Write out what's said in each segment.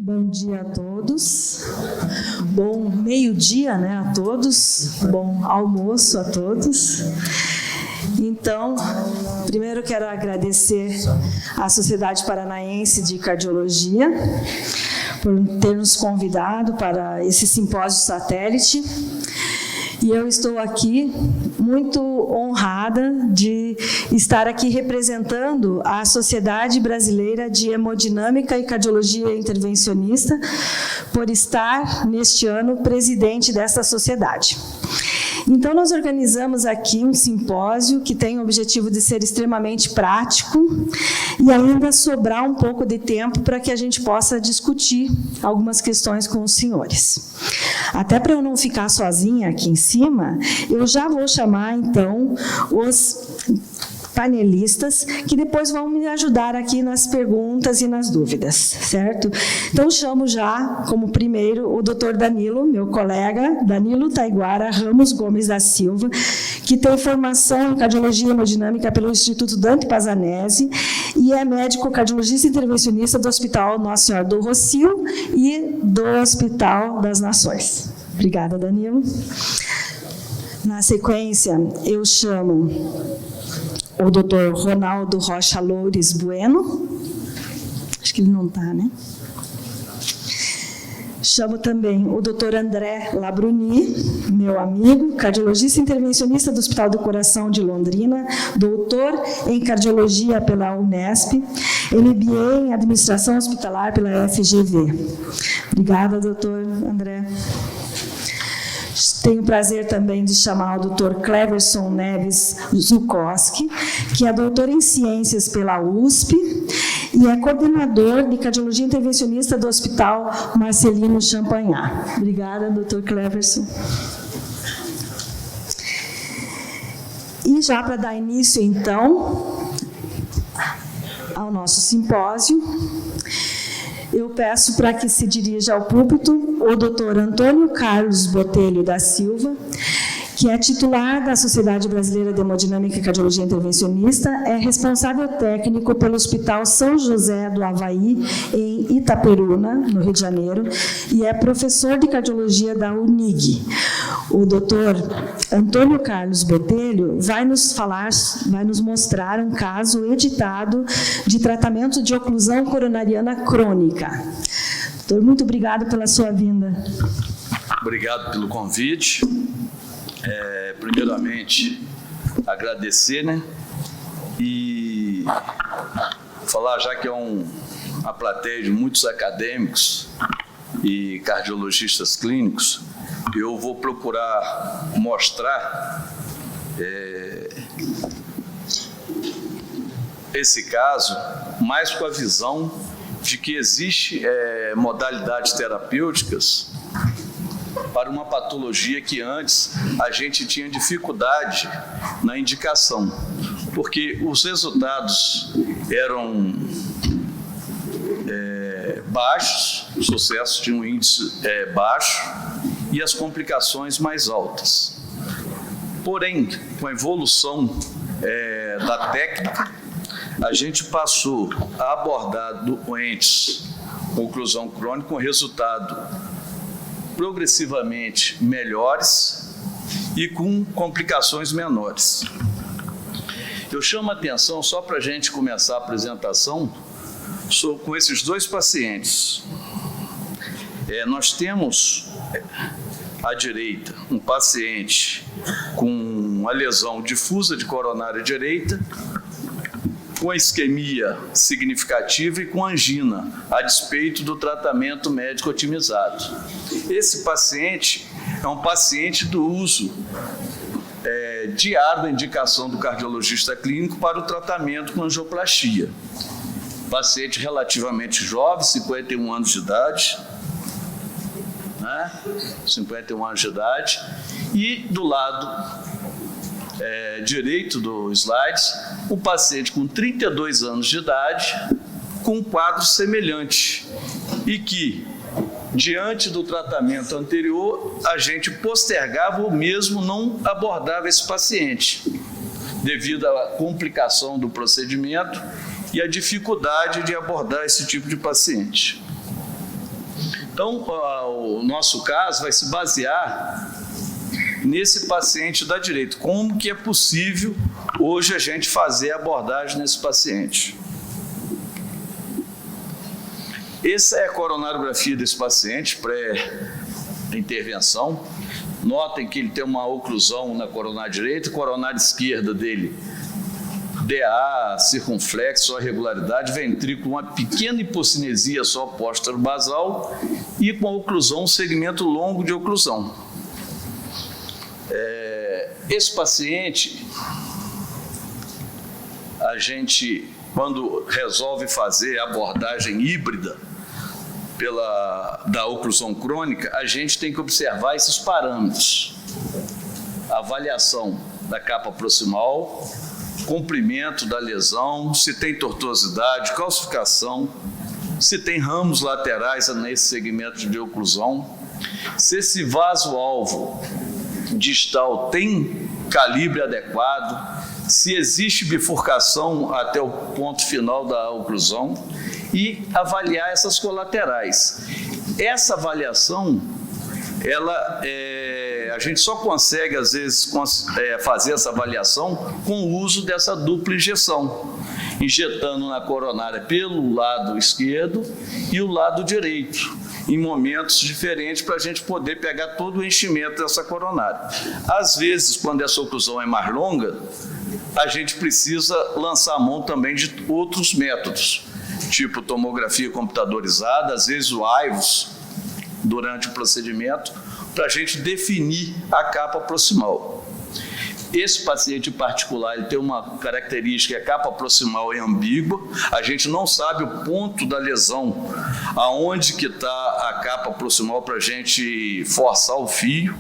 Bom dia a todos, bom meio-dia, né, a todos, bom almoço a todos. Então, primeiro quero agradecer à Sociedade Paranaense de Cardiologia por ter nos convidado para esse simpósio satélite. E eu estou aqui muito honrada de estar aqui representando a Sociedade Brasileira de Hemodinâmica e Cardiologia Intervencionista, por estar, neste ano, presidente dessa sociedade. Então, nós organizamos aqui um simpósio que tem o objetivo de ser extremamente prático e ainda sobrar um pouco de tempo para que a gente possa discutir algumas questões com os senhores. Até para eu não ficar sozinha aqui em cima, eu já vou chamar, então, os panelistas, que depois vão me ajudar aqui nas perguntas e nas dúvidas, certo? Então, chamo já, como primeiro, o doutor Danilo, meu colega, Danilo Taiguara Ramos Gomes da Silva, que tem formação em cardiologia hemodinâmica pelo Instituto Dante Pazanese e é médico cardiologista intervencionista do Hospital Nossa Senhora do Rossio e do Hospital das Nações. Obrigada, Danilo. Na sequência, eu chamo o doutor Ronaldo Rocha Loures Bueno. Acho que ele não está, né? Chamo também o doutor André Labruni, meu amigo, cardiologista intervencionista do Hospital do Coração de Londrina, doutor em cardiologia pela Unesp, MBA em administração hospitalar pela FGV. Obrigada, doutor André. Tenho o prazer também de chamar o Dr. Cleverson Neves Zukoski, que é doutor em ciências pela USP e é coordenador de cardiologia intervencionista do Hospital Marcelino Champagnat. Obrigada, Dr. Cleverson. E já para dar início, então, ao nosso simpósio, eu peço para que se dirija ao púlpito o doutor Antônio Carlos Botelho da Silva, que é titular da Sociedade Brasileira de Hemodinâmica e Cardiologia Intervencionista, é responsável técnico pelo Hospital São José do Havaí, em Itaperuna, no Rio de Janeiro, e é professor de cardiologia da UNIG. O doutor Antônio Carlos Botelho vai nos mostrar um caso editado de tratamento de oclusão coronariana crônica. Doutor, muito obrigado pela sua vinda. Obrigado pelo convite. Primeiramente, agradecer, né? E falar, já que é uma plateia de muitos acadêmicos e cardiologistas clínicos, eu vou procurar mostrar esse caso mais com a visão de que existe modalidades terapêuticas para uma patologia que antes a gente tinha dificuldade na indicação, porque os resultados eram baixos, o sucesso tinha um índice baixo e as complicações mais altas. Porém, com a evolução da técnica, a gente passou a abordar doentes com oclusão crônica com resultado progressivamente melhores e com complicações menores. Eu chamo a atenção, só para a gente começar a apresentação, com esses dois pacientes. Nós temos à direita um paciente com uma lesão difusa de coronária direita, com isquemia significativa e com angina, a despeito do tratamento médico otimizado. Esse paciente é um paciente do uso diário da indicação do cardiologista clínico para o tratamento com angioplastia. Paciente relativamente jovem, 51 anos de idade, né? 51 anos de idade, e do lado direito do slide, um paciente com 32 anos de idade, com um quadro semelhante, e que, diante do tratamento anterior, a gente postergava ou mesmo não abordava esse paciente, devido à complicação do procedimento e à dificuldade de abordar esse tipo de paciente. Então, o nosso caso vai se basear nesse paciente da direita. Como que é possível hoje a gente fazer a abordagem nesse paciente? Essa é a coronariografia desse paciente, pré-intervenção. Notem que ele tem uma oclusão na coronária direita, coronária esquerda dele, DA, circunflexo, só irregularidade, ventrículo, uma pequena hipocinesia só póstero-basal e com a oclusão, um segmento longo de oclusão. Esse paciente, a gente, quando resolve fazer a abordagem híbrida da oclusão crônica, a gente tem que observar esses parâmetros. Avaliação da capa proximal, comprimento da lesão, se tem tortuosidade, calcificação, se tem ramos laterais nesse segmento de oclusão, se esse vaso-alvo distal tem calibre adequado, se existe bifurcação até o ponto final da oclusão e avaliar essas colaterais. Essa avaliação, a gente só consegue, às vezes, fazer essa avaliação com o uso dessa dupla injeção, injetando na coronária pelo lado esquerdo e o lado direito, em momentos diferentes, para a gente poder pegar todo o enchimento dessa coronária. Às vezes, quando essa oclusão é mais longa, a gente precisa lançar a mão também de outros métodos, tipo tomografia computadorizada, às vezes o AIVOS, durante o procedimento, para a gente definir a capa proximal. Esse paciente em particular, ele tem uma característica, a capa proximal é ambígua, a gente não sabe o ponto da lesão, aonde que está a capa proximal para a gente forçar o fio,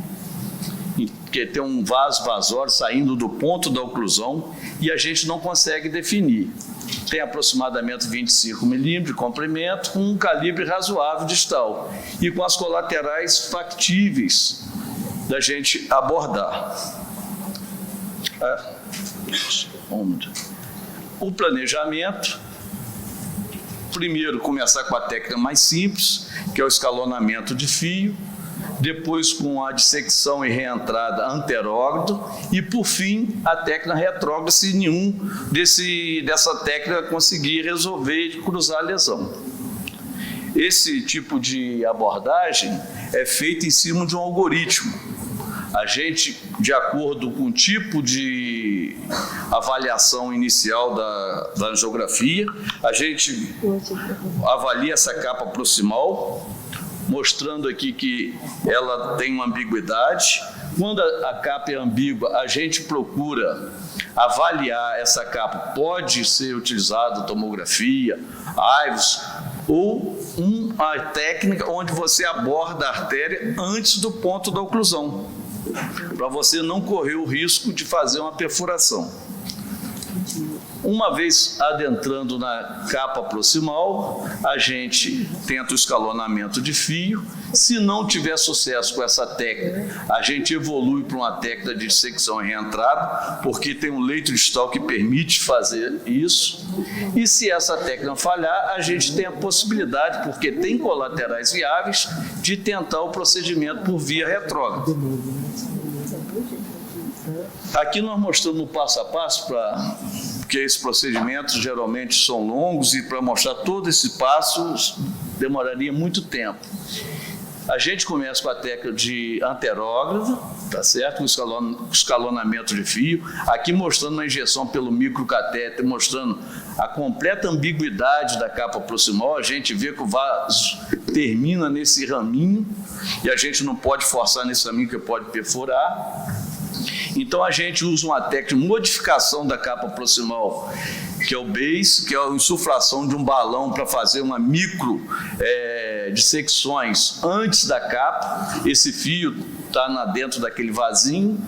porque tem um vaso vasório saindo do ponto da oclusão e a gente não consegue definir. Tem aproximadamente 25 milímetros de comprimento, com um calibre razoável distal e com as colaterais factíveis da gente abordar. O planejamento, primeiro começar com a técnica mais simples, que é o escalonamento de fio, depois com a dissecção e reentrada anterógrado e, por fim, a técnica retrógrada, se nenhum dessa técnica conseguir resolver e cruzar a lesão. Esse tipo de abordagem é feito em cima de um algoritmo. A gente, de acordo com o tipo de avaliação inicial da angiografia, a gente avalia essa capa proximal, mostrando aqui que ela tem uma ambiguidade. Quando a capa é ambígua, a gente procura avaliar essa capa. Pode ser utilizada tomografia, AIVOS, ou uma técnica onde você aborda a artéria antes do ponto da oclusão, para você não correr o risco de fazer uma perfuração. Uma vez adentrando na capa proximal, a gente tenta o escalonamento de fio. Se não tiver sucesso com essa técnica, a gente evolui para uma técnica de dissecção e reentrada, porque tem um leito distal que permite fazer isso. E se essa técnica falhar, a gente tem a possibilidade, porque tem colaterais viáveis, de tentar o procedimento por via retrógrada. Aqui nós mostramos o passo a passo, porque esses procedimentos geralmente são longos e para mostrar todo esse passo demoraria muito tempo. A gente começa com a técnica de anterógrado, tá certo? Com escalonamento de fio. Aqui mostrando uma injeção pelo microcatéter, mostrando a completa ambiguidade da capa proximal. A gente vê que o vaso termina nesse raminho e a gente não pode forçar nesse raminho, que pode perfurar. Então a gente usa uma técnica de modificação da capa proximal, que é o base, que é a insuflação de um balão para fazer uma micro dissecções antes da capa. Esse fio está dentro daquele vasinho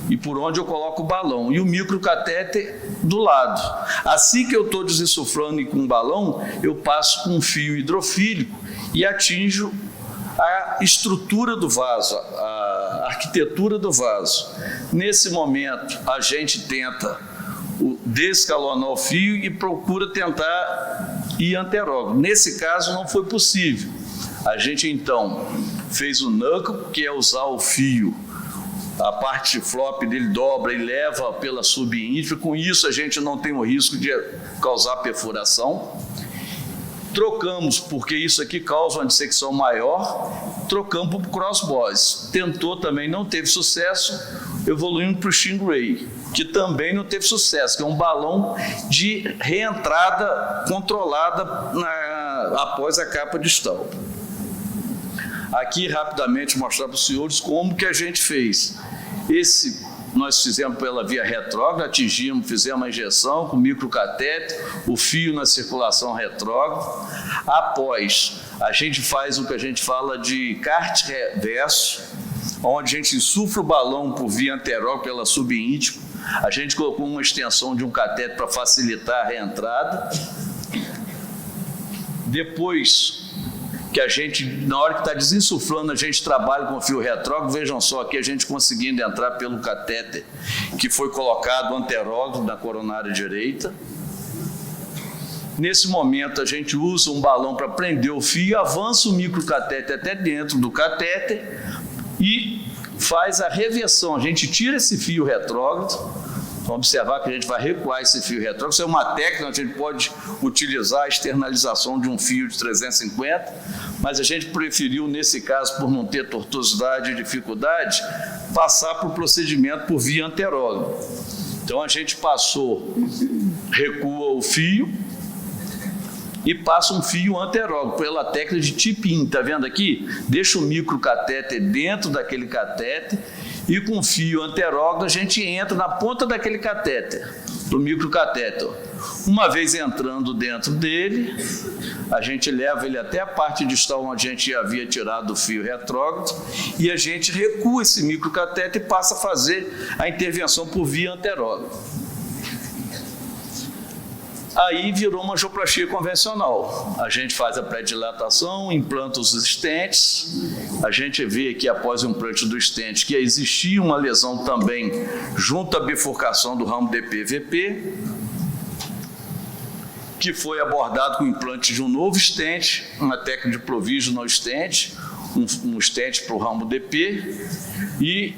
e por onde eu coloco o balão. E o microcatéter do lado. Assim que eu estou desinsuflando com o balão, eu passo com um fio hidrofílico e atinjo a estrutura do vaso, a arquitetura do vaso. Nesse momento, a gente tenta descalonar o fio e procura tentar ir anterógrado. Nesse caso, não foi possível. A gente, então, fez o knuckle, que é usar o fio, a parte flop dele dobra e leva pela subíntima. Com isso, a gente não tem o risco de causar perfuração. Trocamos, porque isso aqui causa uma dissecção maior, trocamos para o crossboys. Tentou também, não teve sucesso, evoluindo para o Stingray, que também não teve sucesso, que é um balão de reentrada controlada após a capa distal. Aqui, rapidamente, mostrar para os senhores como que a gente fez. Nós fizemos pela via retrógrada, atingimos, fizemos a injeção com microcatéter, o fio na circulação retrógrada. Após, a gente faz o que a gente fala de carte reverso, onde a gente insufla o balão por via anterógrada pela subíntima. A gente colocou uma extensão de um catéter para facilitar a reentrada. Depois que a gente, na hora que está desinsuflando, a gente trabalha com fio retrógrado. Vejam só aqui a gente conseguindo entrar pelo catéter que foi colocado anterógrado na coronária direita. Nesse momento a gente usa um balão para prender o fio, avança o microcatéter até dentro do catéter e faz a reversão. A gente tira esse fio retrógrado. Vamos observar que a gente vai recuar esse fio retrógrado. Isso é uma técnica, a gente pode utilizar a externalização de um fio de 350, mas a gente preferiu, nesse caso, por não ter tortuosidade e dificuldade, passar para o procedimento por via anterógrada. Então a gente recua o fio e passa um fio anterógrado pela técnica de tip-in. Está vendo aqui? Deixa o microcatéter dentro daquele catéter e com o fio anterógrado a gente entra na ponta daquele catéter, do microcatéter. Uma vez entrando dentro dele, a gente leva ele até a parte distal onde a gente havia tirado o fio retrógrado e a gente recua esse microcatéter e passa a fazer a intervenção por via anterógrada. Aí virou uma angioplastia convencional. A gente faz a pré-dilatação, implanta os stents. A gente vê aqui, após o implante do stent, que existia uma lesão também junto à bifurcação do ramo DP-VP, que foi abordado com o implante de um novo stent, uma técnica de provisional stent, um stent para o ramo DP, e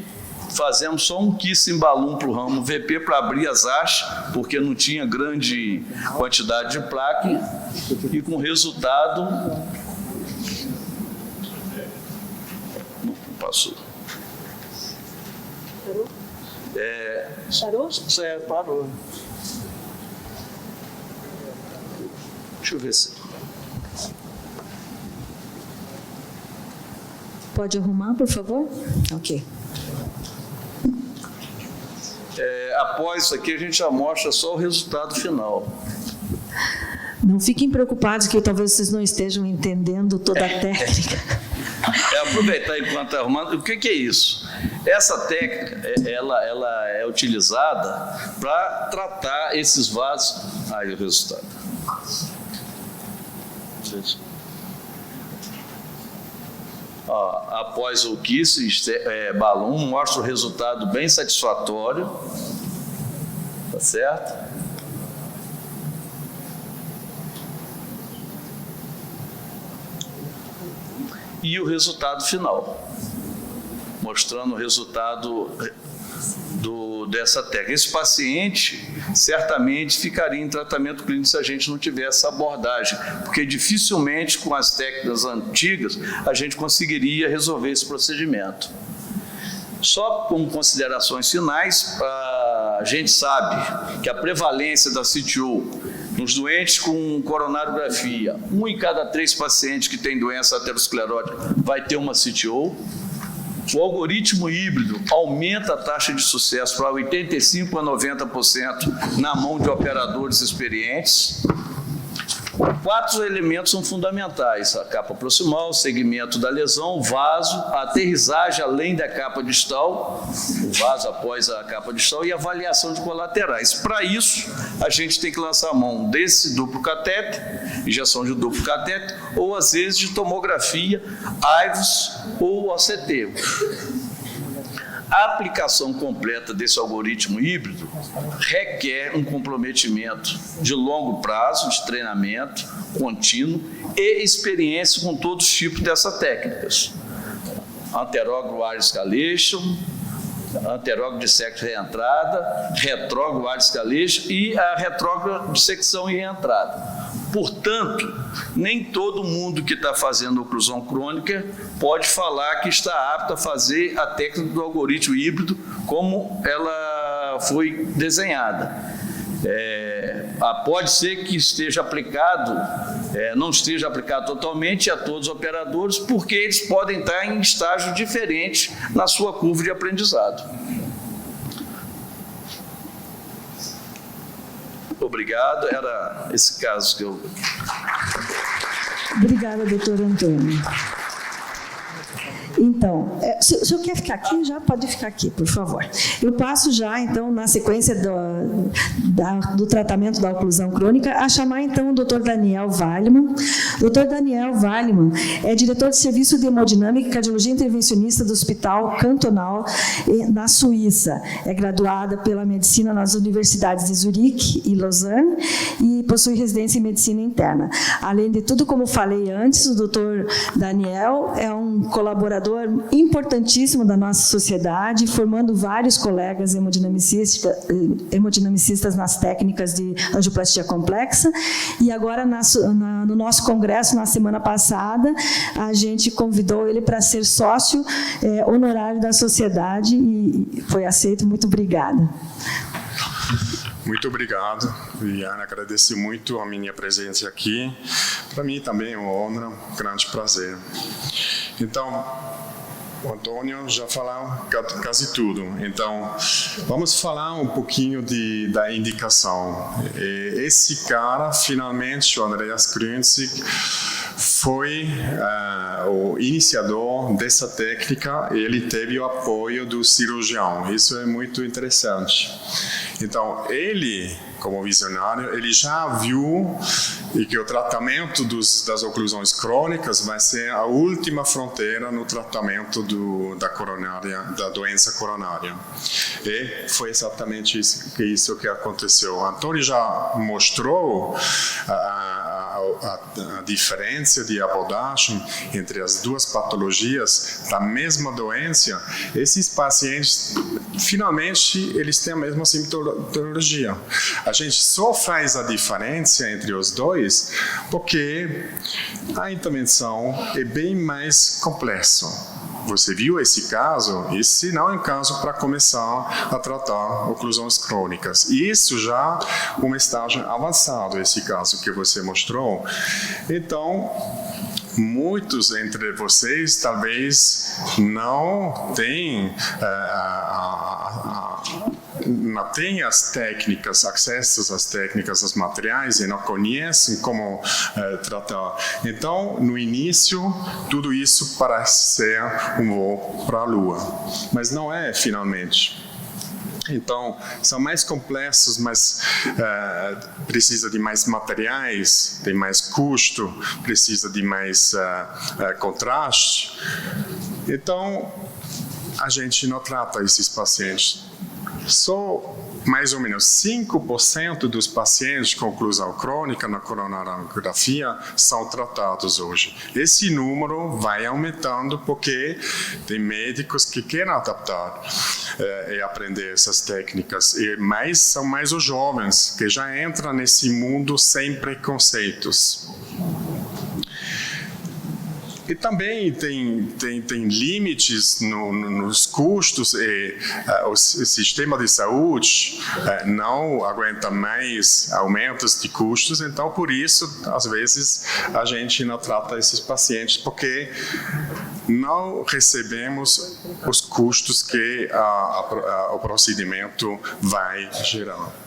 fazemos só um kissing balloon para o ramo VP para abrir as hastes, porque não tinha grande quantidade de placa, e com resultado... Não passou. Parou? Parou? Parou. Deixa eu ver se... Pode arrumar, por favor? Ok. Após isso aqui, a gente já mostra só o resultado final. Não fiquem preocupados que talvez vocês não estejam entendendo toda a técnica. Aproveitar enquanto arrumando. O que é isso? Essa técnica, ela é utilizada para tratar esses vasos. Aí o resultado. Após o kissing balão, mostra o resultado bem satisfatório, tá certo? E o resultado final, mostrando o resultado dessa técnica. Esse paciente certamente ficaria em tratamento clínico se a gente não tivesse essa abordagem, porque dificilmente com as técnicas antigas a gente conseguiria resolver esse procedimento. Só como considerações finais, a gente sabe que a prevalência da CTO nos doentes com coronariografia, 1 em cada 3 pacientes que têm doença aterosclerótica vai ter uma CTO. O algoritmo híbrido aumenta a taxa de sucesso para 85% a 90% na mão de operadores experientes. 4 elementos são fundamentais: a capa proximal, o segmento da lesão, o vaso, a aterrissagem além da capa distal, o vaso após a capa distal e a avaliação de colaterais. Para isso, a gente tem que lançar a mão desse duplo catéter, injeção de duplo catéter, ou às vezes de tomografia, AIVS ou OCT. A aplicação completa desse algoritmo híbrido requer um comprometimento de longo prazo, de treinamento, contínuo e experiência com todos os tipos dessas técnicas. Anterógrado escalation, anterógrado de sexo e reentrada, retrógrado escalation e a retrógrado de secção e reentrada. Portanto, nem todo mundo que está fazendo oclusão crônica pode falar que está apto a fazer a técnica do algoritmo híbrido como ela foi desenhada. Pode ser que esteja aplicado, não esteja aplicado totalmente a todos os operadores, porque eles podem estar em estágios diferentes na sua curva de aprendizado. Obrigado, era esse caso que eu... Obrigada, doutor Antônio. Então, o senhor quer ficar aqui? Já pode ficar aqui, por favor. Eu passo já, então, na sequência do tratamento da oclusão crônica, a chamar, então, o Dr. Daniel Waleman. Dr. Daniel Waleman é diretor de serviço de hemodinâmica e cardiologia intervencionista do Hospital Cantonal, na Suíça. É graduada pela medicina nas universidades de Zurique e Lausanne e possui residência em medicina interna. Além de tudo, como falei antes, o Dr. Daniel é um colaborador importantíssimo da nossa sociedade, formando vários colegas hemodinamicistas nas técnicas de angioplastia complexa. E agora, no nosso congresso, na semana passada, a gente convidou ele para ser sócio honorário da sociedade e foi aceito. Muito obrigada. Muito obrigado, Viviane. Agradeço muito a minha presença aqui. Para mim também é uma honra, um grande prazer. Então, o Antônio já falou quase tudo. Então, vamos falar um pouquinho da indicação. Esse cara, finalmente, o Andreas Grünzig, foi o iniciador dessa técnica. Ele teve o apoio do cirurgião. Isso é muito interessante. Então, ele, como visionário, ele já viu que o tratamento das oclusões crônicas vai ser a última fronteira no tratamento da doença coronária. E foi exatamente isso que aconteceu. O Antônio já mostrou a diferença de abordagem entre as duas patologias da mesma doença. Esses pacientes, finalmente, eles têm a mesma sintomatologia. A gente só faz a diferença entre os dois porque a intervenção é bem mais complexa. Você viu esse caso? Esse não é um caso para começar a tratar oclusões crônicas. E isso já é um estágio avançado, esse caso que você mostrou. Então, muitos entre vocês talvez não têm as técnicas, acessos às técnicas, aos materiais e não conhecem como tratar. Então, no início, tudo isso parece ser um voo para a Lua, mas não é finalmente. Então, são mais complexos, mas precisa de mais materiais, tem mais custo, precisa de mais contraste. Então, a gente não trata esses pacientes. Só mais ou menos 5% dos pacientes com oclusão crônica na coronariografia são tratados hoje. Esse número vai aumentando porque tem médicos que querem adaptar e aprender essas técnicas. E são mais os jovens que já entram nesse mundo sem preconceitos. E também tem limites nos custos e o sistema de saúde não aguenta mais aumentos de custos, então por isso, às vezes, a gente não trata esses pacientes porque não recebemos os custos que o procedimento vai gerar.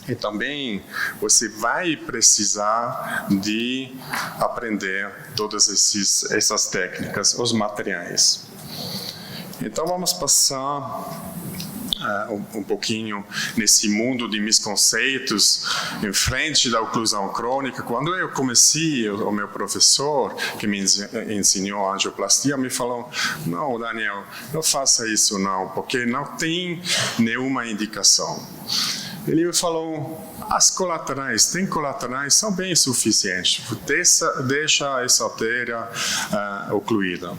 E também você vai precisar de aprender todas essas técnicas, os materiais. Então vamos passar um pouquinho nesse mundo de misconceitos em frente da oclusão crônica. Quando eu comecei, o meu professor que me ensinou a angioplastia me falou: não, Daniel, não faça isso não, porque não tem nenhuma indicação. Ele me falou: As colaterais, são bem suficientes. Deixa essa artéria ocluída.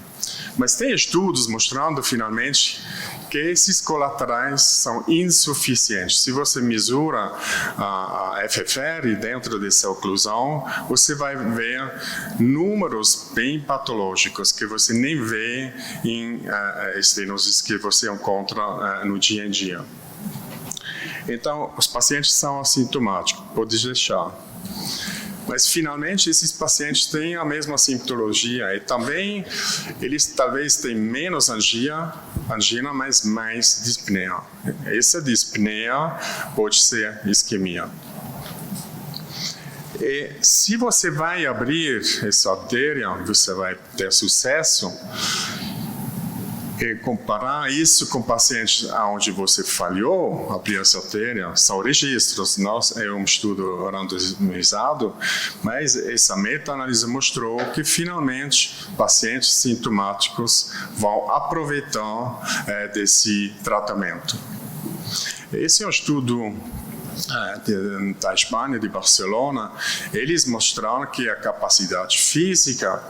Mas tem estudos mostrando, finalmente, que esses colaterais são insuficientes. Se você mesura a FFR dentro dessa oclusão, você vai ver números bem patológicos que você nem vê em estenoses que você encontra no dia a dia. Então, os pacientes são assintomáticos, pode deixar. Mas, finalmente, esses pacientes têm a mesma sintomatologia e também eles talvez têm menos angina, mas mais dispneia. Essa dispneia pode ser isquemia. E se você vai abrir essa artéria, você vai ter sucesso. E comparar isso com pacientes onde você falhou abrir essa artéria, são registros, não é um estudo randomizado, mas essa meta-análise mostrou que finalmente pacientes sintomáticos vão aproveitar desse tratamento. Esse é um estudo da Espanha, de Barcelona. Eles mostraram que a capacidade física,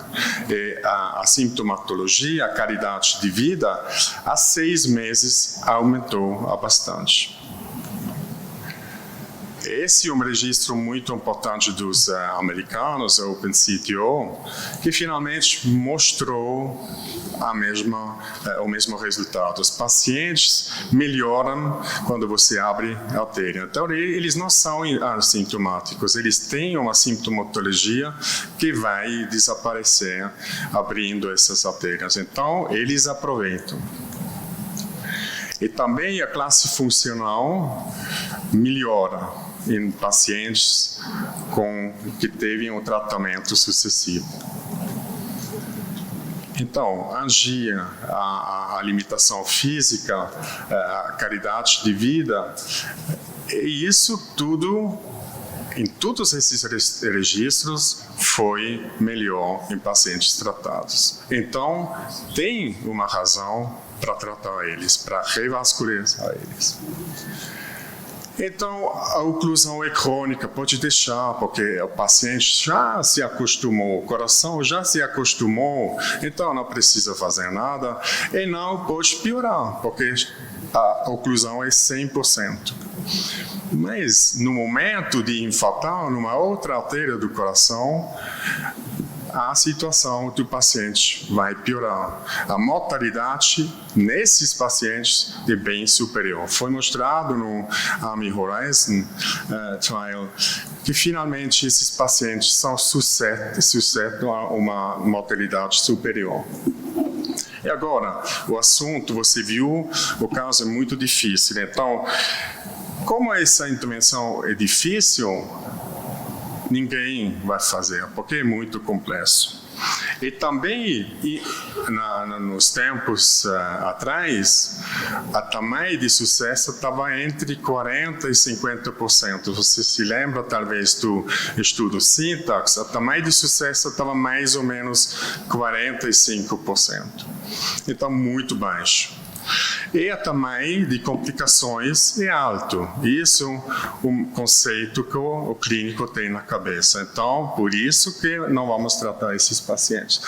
a sintomatologia, a qualidade de vida, há 6 meses aumentou bastante. Esse é um registro muito importante dos americanos, o OpenCTO, que finalmente mostrou o mesmo resultado. Os pacientes melhoram quando você abre a artéria. Então, eles não são assintomáticos, eles têm uma sintomatologia que vai desaparecer abrindo essas artérias. Então, eles aproveitam. E também a classe funcional melhora em pacientes que teve um tratamento sucessivo. Então, angina, a limitação física, a qualidade de vida, e isso tudo, em todos esses registros, foi melhor em pacientes tratados. Então, tem uma razão para tratar eles, para revascularizar eles. Então, a oclusão é crônica, pode deixar, porque o paciente já se acostumou, o coração já se acostumou, então não precisa fazer nada, e não pode piorar, porque a oclusão é 100%. Mas, no momento de infartar numa outra artéria do coração, a situação do paciente vai piorar. A mortalidade nesses pacientes é bem superior. Foi mostrado no Army Horizon Trial que finalmente esses pacientes são sujeitos a uma mortalidade superior. E agora, o assunto, você viu, o caso é muito difícil. Então, como essa intervenção é difícil, ninguém vai fazer, porque é muito complexo. E também, nos tempos atrás, a tamanho de sucesso estava entre 40% e 50%. Você se lembra, talvez, do estudo Syntax? A tamanho de sucesso estava mais ou menos 45%. Então, muito baixo. E o tamanho de complicações é alto. Isso é um conceito que o clínico tem na cabeça. Então, por isso que não vamos tratar esses pacientes.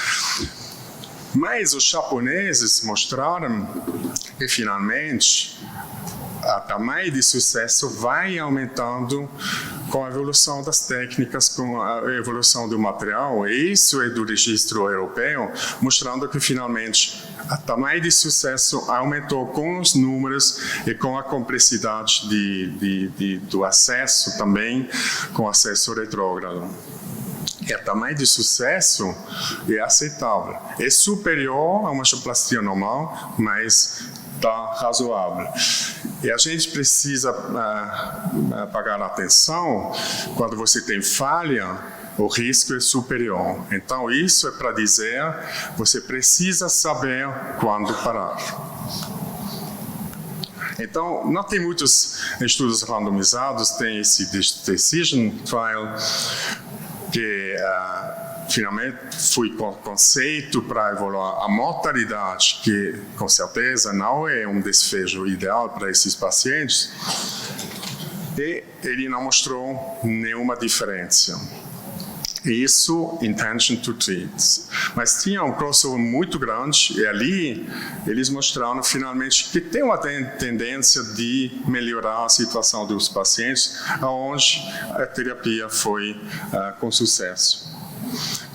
Mas os japoneses mostraram que, finalmente, o tamanho de sucesso vai aumentando com a evolução das técnicas, com a evolução do material. E isso é do registro europeu, mostrando que, finalmente, o tamanho de sucesso aumentou com os números e com a complexidade do acesso também, com acesso retrógrado. E o tamanho de sucesso é aceitável. É superior a uma angioplastia normal, mas está razoável. E a gente precisa pagar atenção quando você tem falha, o risco é superior. Então, isso é para dizer, você precisa saber quando parar. Então, não tem muitos estudos randomizados, tem esse Decision Trial, que finalmente foi conceito para evoluir a mortalidade, que com certeza não é um desfecho ideal para esses pacientes. e ele não mostrou nenhuma diferença. Isso, intention to treat. Mas tinha um crossover muito grande e ali eles mostraram finalmente que tem uma tendência de melhorar a situação dos pacientes, onde a terapia foi com sucesso.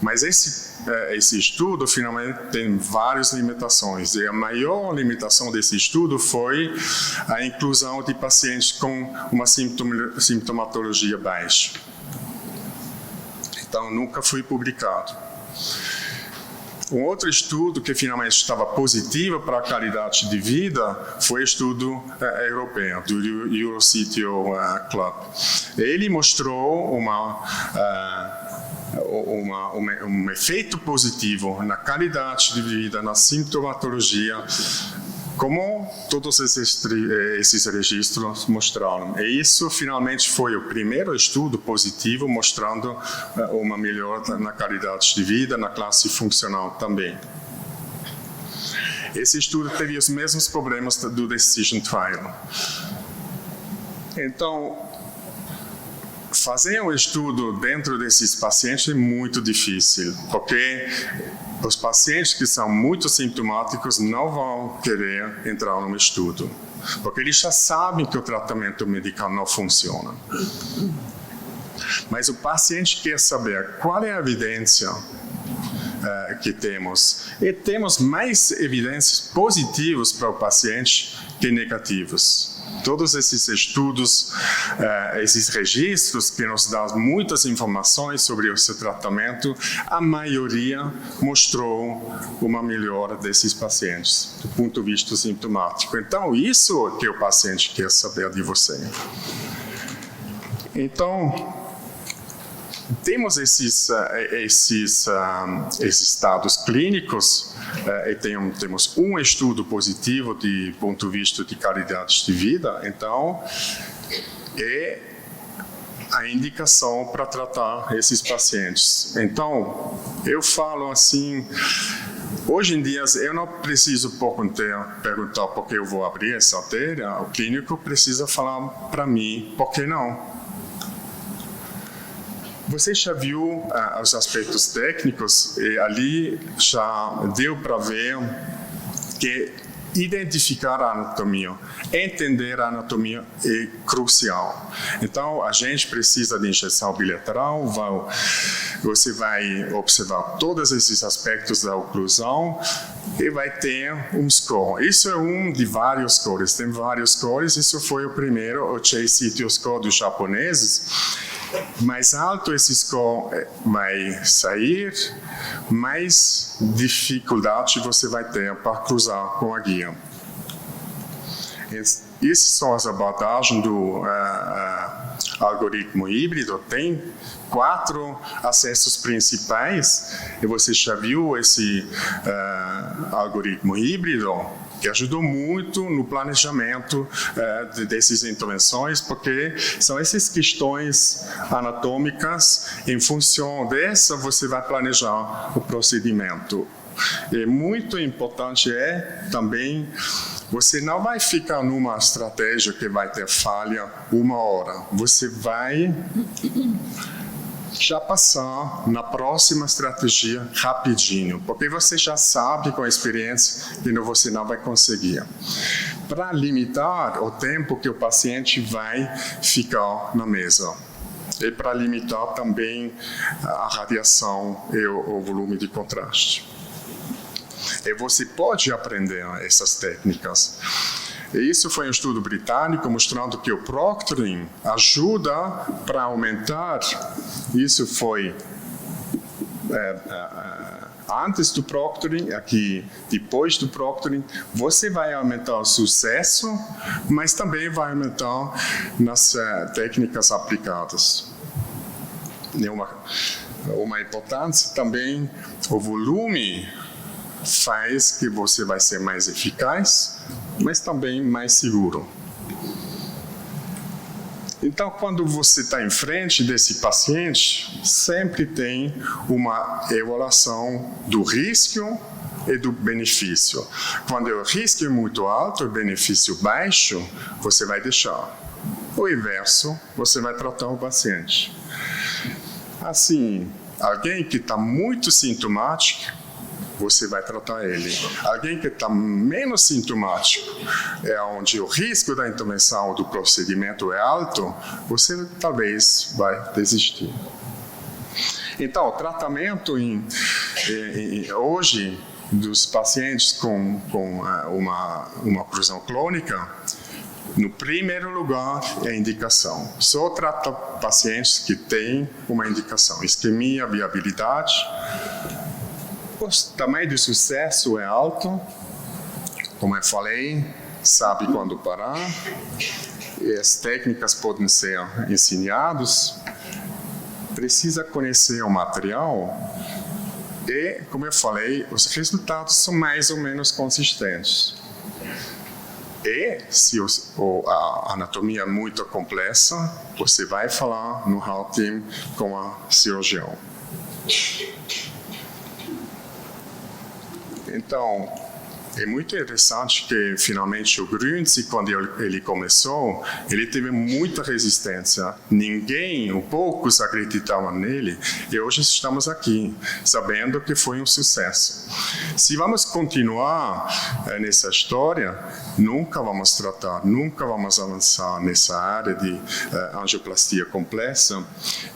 Mas esse estudo finalmente tem várias limitações e a maior limitação desse estudo foi a inclusão de pacientes com uma sintomatologia baixa. Então, nunca foi publicado. Um outro estudo que finalmente estava positivo para a qualidade de vida foi o estudo europeu, do Eurocity Club. Ele mostrou um efeito positivo na qualidade de vida, na sintomatologia, como todos esses registros mostraram. E isso finalmente foi o primeiro estudo positivo mostrando uma melhora na qualidade de vida, na classe funcional também. Esse estudo teve os mesmos problemas do Decision Trial. Então, fazer um estudo dentro desses pacientes é muito difícil, porque os pacientes que são muito sintomáticos não vão querer entrar no estudo, porque eles já sabem que o tratamento medical não funciona. Mas o paciente quer saber qual é a evidência que temos. E temos mais evidências positivas para o paciente que negativas. Todos esses estudos, esses registros que nos dão muitas informações sobre o seu tratamento, a maioria mostrou uma melhora desses pacientes, do ponto de vista sintomático. Então, isso é que o paciente quer saber de você. Então, temos esses dados clínicos e temos um estudo positivo de ponto de vista de qualidade de vida, então é a indicação para tratar esses pacientes. Então, eu falo assim, hoje em dia eu não preciso perguntar por que eu vou abrir essa artéria, o clínico precisa falar para mim por que não. Você já viu os aspectos técnicos e ali já deu para ver que identificar a anatomia, entender a anatomia é crucial. Então, a gente precisa de injeção bilateral, você vai observar todos esses aspectos da oclusão e vai ter um score. Isso é um de vários scores, tem vários scores, isso foi o primeiro, o Chase Score dos japoneses. Mais alto esse score vai sair, mais dificuldade você vai ter para cruzar com a guia. Essas são as abordagens do algoritmo híbrido. Tem 4 acessos principais, e você já viu esse algoritmo híbrido, que ajudou muito no planejamento dessas intervenções, porque são essas questões anatômicas, em função dessa você vai planejar o procedimento. E muito importante também, você não vai ficar numa estratégia que vai ter falha 1 hora, você vai já passar na próxima estratégia rapidinho, porque você já sabe com a experiência que você não vai conseguir. Para limitar o tempo que o paciente vai ficar na mesa. E para limitar também a radiação e o volume de contraste. E você pode aprender essas técnicas. E isso foi um estudo britânico mostrando que o proctoring ajuda para aumentar. Isso foi antes do proctoring, aqui depois do proctoring. Você vai aumentar o sucesso, mas também vai aumentar nas técnicas aplicadas. Uma importância também, o volume faz que você vai ser mais eficaz, mas também mais seguro. Então, quando você está em frente desse paciente, sempre tem uma evaluação do risco e do benefício. Quando o risco é muito alto e o benefício baixo, você vai deixar. O inverso, você vai tratar o paciente. Assim, alguém que está muito sintomático, você vai tratar ele. Alguém que está menos sintomático, onde o risco da intervenção do procedimento é alto, você talvez vai desistir. Então, o tratamento hoje dos pacientes com uma oclusão crônica, no primeiro lugar é a indicação. Só trata pacientes que têm uma indicação, isquemia, viabilidade. O tamanho de sucesso é alto, como eu falei, sabe quando parar, e as técnicas podem ser ensinadas, precisa conhecer o material e, como eu falei, os resultados são mais ou menos consistentes. E se a anatomia é muito complexa, você vai falar no Heart Team com a cirurgião. Então, é muito interessante que, finalmente, o Grünzi, quando ele começou, ele teve muita resistência. Poucos acreditavam nele, e hoje estamos aqui, sabendo que foi um sucesso. Se vamos continuar nessa história, nunca vamos avançar nessa área de angioplastia complexa.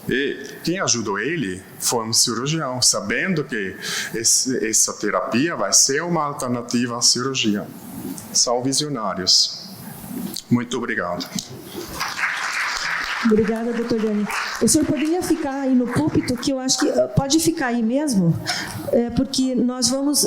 E quem ajudou ele foi um cirurgião, sabendo que essa terapia vai ser uma alternativa à cirurgia. São visionários. Muito obrigado. Obrigada, doutor Dani. O senhor poderia ficar aí no púlpito, que eu acho que pode ficar aí mesmo, porque nós vamos,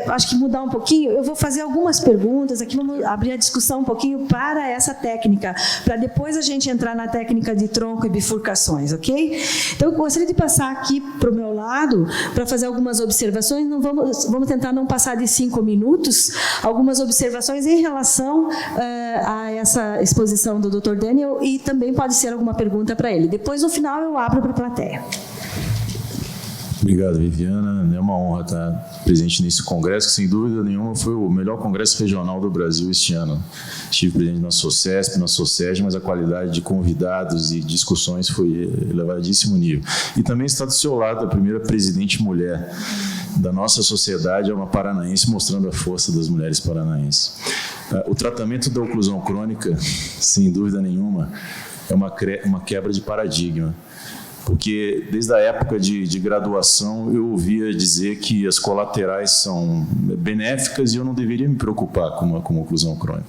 acho que mudar um pouquinho. Eu vou fazer algumas perguntas aqui, vamos abrir a discussão um pouquinho para essa técnica, para depois a gente entrar na técnica de tronco e bifurcações, ok? Então, eu gostaria de passar aqui para o meu lado, para fazer algumas observações. Vamos tentar não passar de 5 minutos, algumas observações em relação a essa exposição do Dr. Daniel, e também pode ser alguma pergunta para ele. Depois, no final, eu abro para a plateia. Obrigado, Viviana. É uma honra estar presente nesse congresso, que sem dúvida nenhuma foi o melhor congresso regional do Brasil este ano. Estive presente na SOCESP, na SOCEG, mas a qualidade de convidados e discussões foi elevadíssimo nível. E também está do seu lado a primeira presidente mulher da nossa sociedade, é uma paranaense, mostrando a força das mulheres paranaenses. O tratamento da oclusão crônica, sem dúvida nenhuma, é uma quebra de paradigma, porque desde a época de graduação eu ouvia dizer que as colaterais são benéficas e eu não deveria me preocupar com uma oclusão crônica.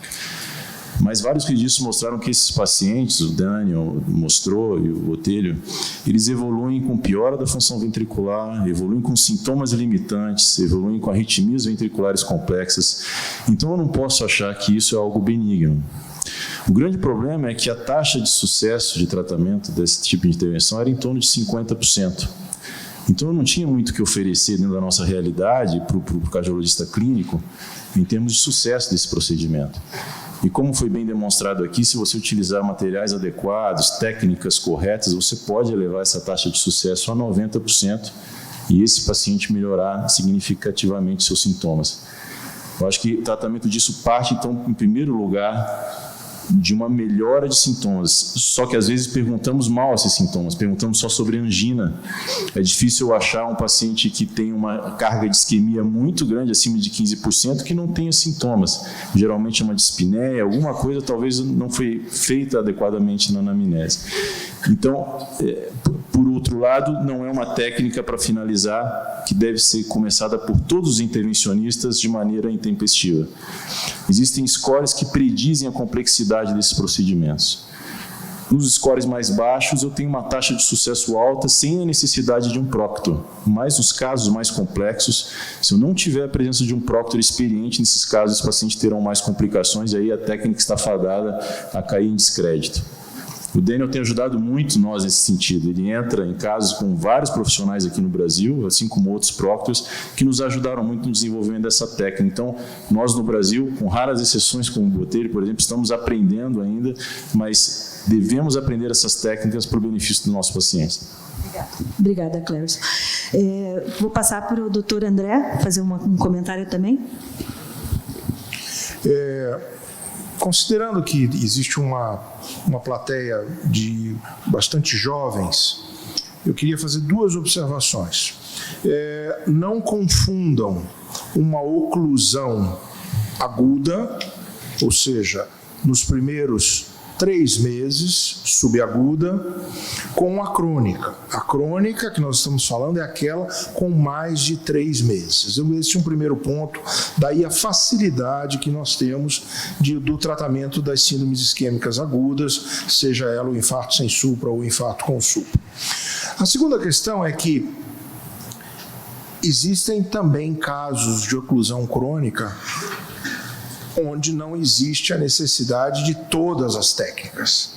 Mas vários registros mostraram que esses pacientes, o Daniel mostrou e o Botelho, eles evoluem com piora da função ventricular, evoluem com sintomas limitantes, evoluem com arritmias ventriculares complexas. Então eu não posso achar que isso é algo benigno. O grande problema é que a taxa de sucesso de tratamento desse tipo de intervenção era em torno de 50%. Então eu não tinha muito o que oferecer dentro da nossa realidade para o cardiologista clínico em termos de sucesso desse procedimento. E como foi bem demonstrado aqui, se você utilizar materiais adequados, técnicas corretas, você pode elevar essa taxa de sucesso a 90% e esse paciente melhorar significativamente seus sintomas. Eu acho que o tratamento disso parte, então, em primeiro lugar, de uma melhora de sintomas. Só que às vezes perguntamos mal esses sintomas, perguntamos só sobre angina. É difícil achar um paciente que tem uma carga de isquemia muito grande, acima de 15%, que não tenha sintomas. Geralmente é uma dispneia, alguma coisa talvez não foi feita adequadamente na anamnese. Então, por outro lado, não é uma técnica para finalizar que deve ser começada por todos os intervencionistas de maneira intempestiva. Existem scores que predizem a complexidade desses procedimentos. Nos scores mais baixos, eu tenho uma taxa de sucesso alta sem a necessidade de um proctor. Mas nos casos mais complexos, se eu não tiver a presença de um proctor experiente, nesses casos, os pacientes terão mais complicações e aí a técnica está fadada a cair em descrédito. O Daniel tem ajudado muito nós nesse sentido. Ele entra em casos com vários profissionais aqui no Brasil, assim como outros proctors, que nos ajudaram muito no desenvolvimento dessa técnica. Então, nós no Brasil, com raras exceções como o Botelho, por exemplo, estamos aprendendo ainda, mas devemos aprender essas técnicas para o benefício dos nossos pacientes. Obrigada, Clércio. Vou passar para o doutor André, fazer um comentário também. Considerando que existe uma plateia de bastante jovens, eu queria fazer 2 observações. Não confundam uma oclusão aguda, ou seja, nos primeiros 3 meses, subaguda, com a crônica. A crônica que nós estamos falando é aquela com mais de 3 meses. Esse é um primeiro ponto, daí a facilidade que nós temos do tratamento das síndromes isquêmicas agudas, seja ela o infarto sem supra ou o infarto com supra. A segunda questão é que existem também casos de oclusão crônica onde não existe a necessidade de todas as técnicas.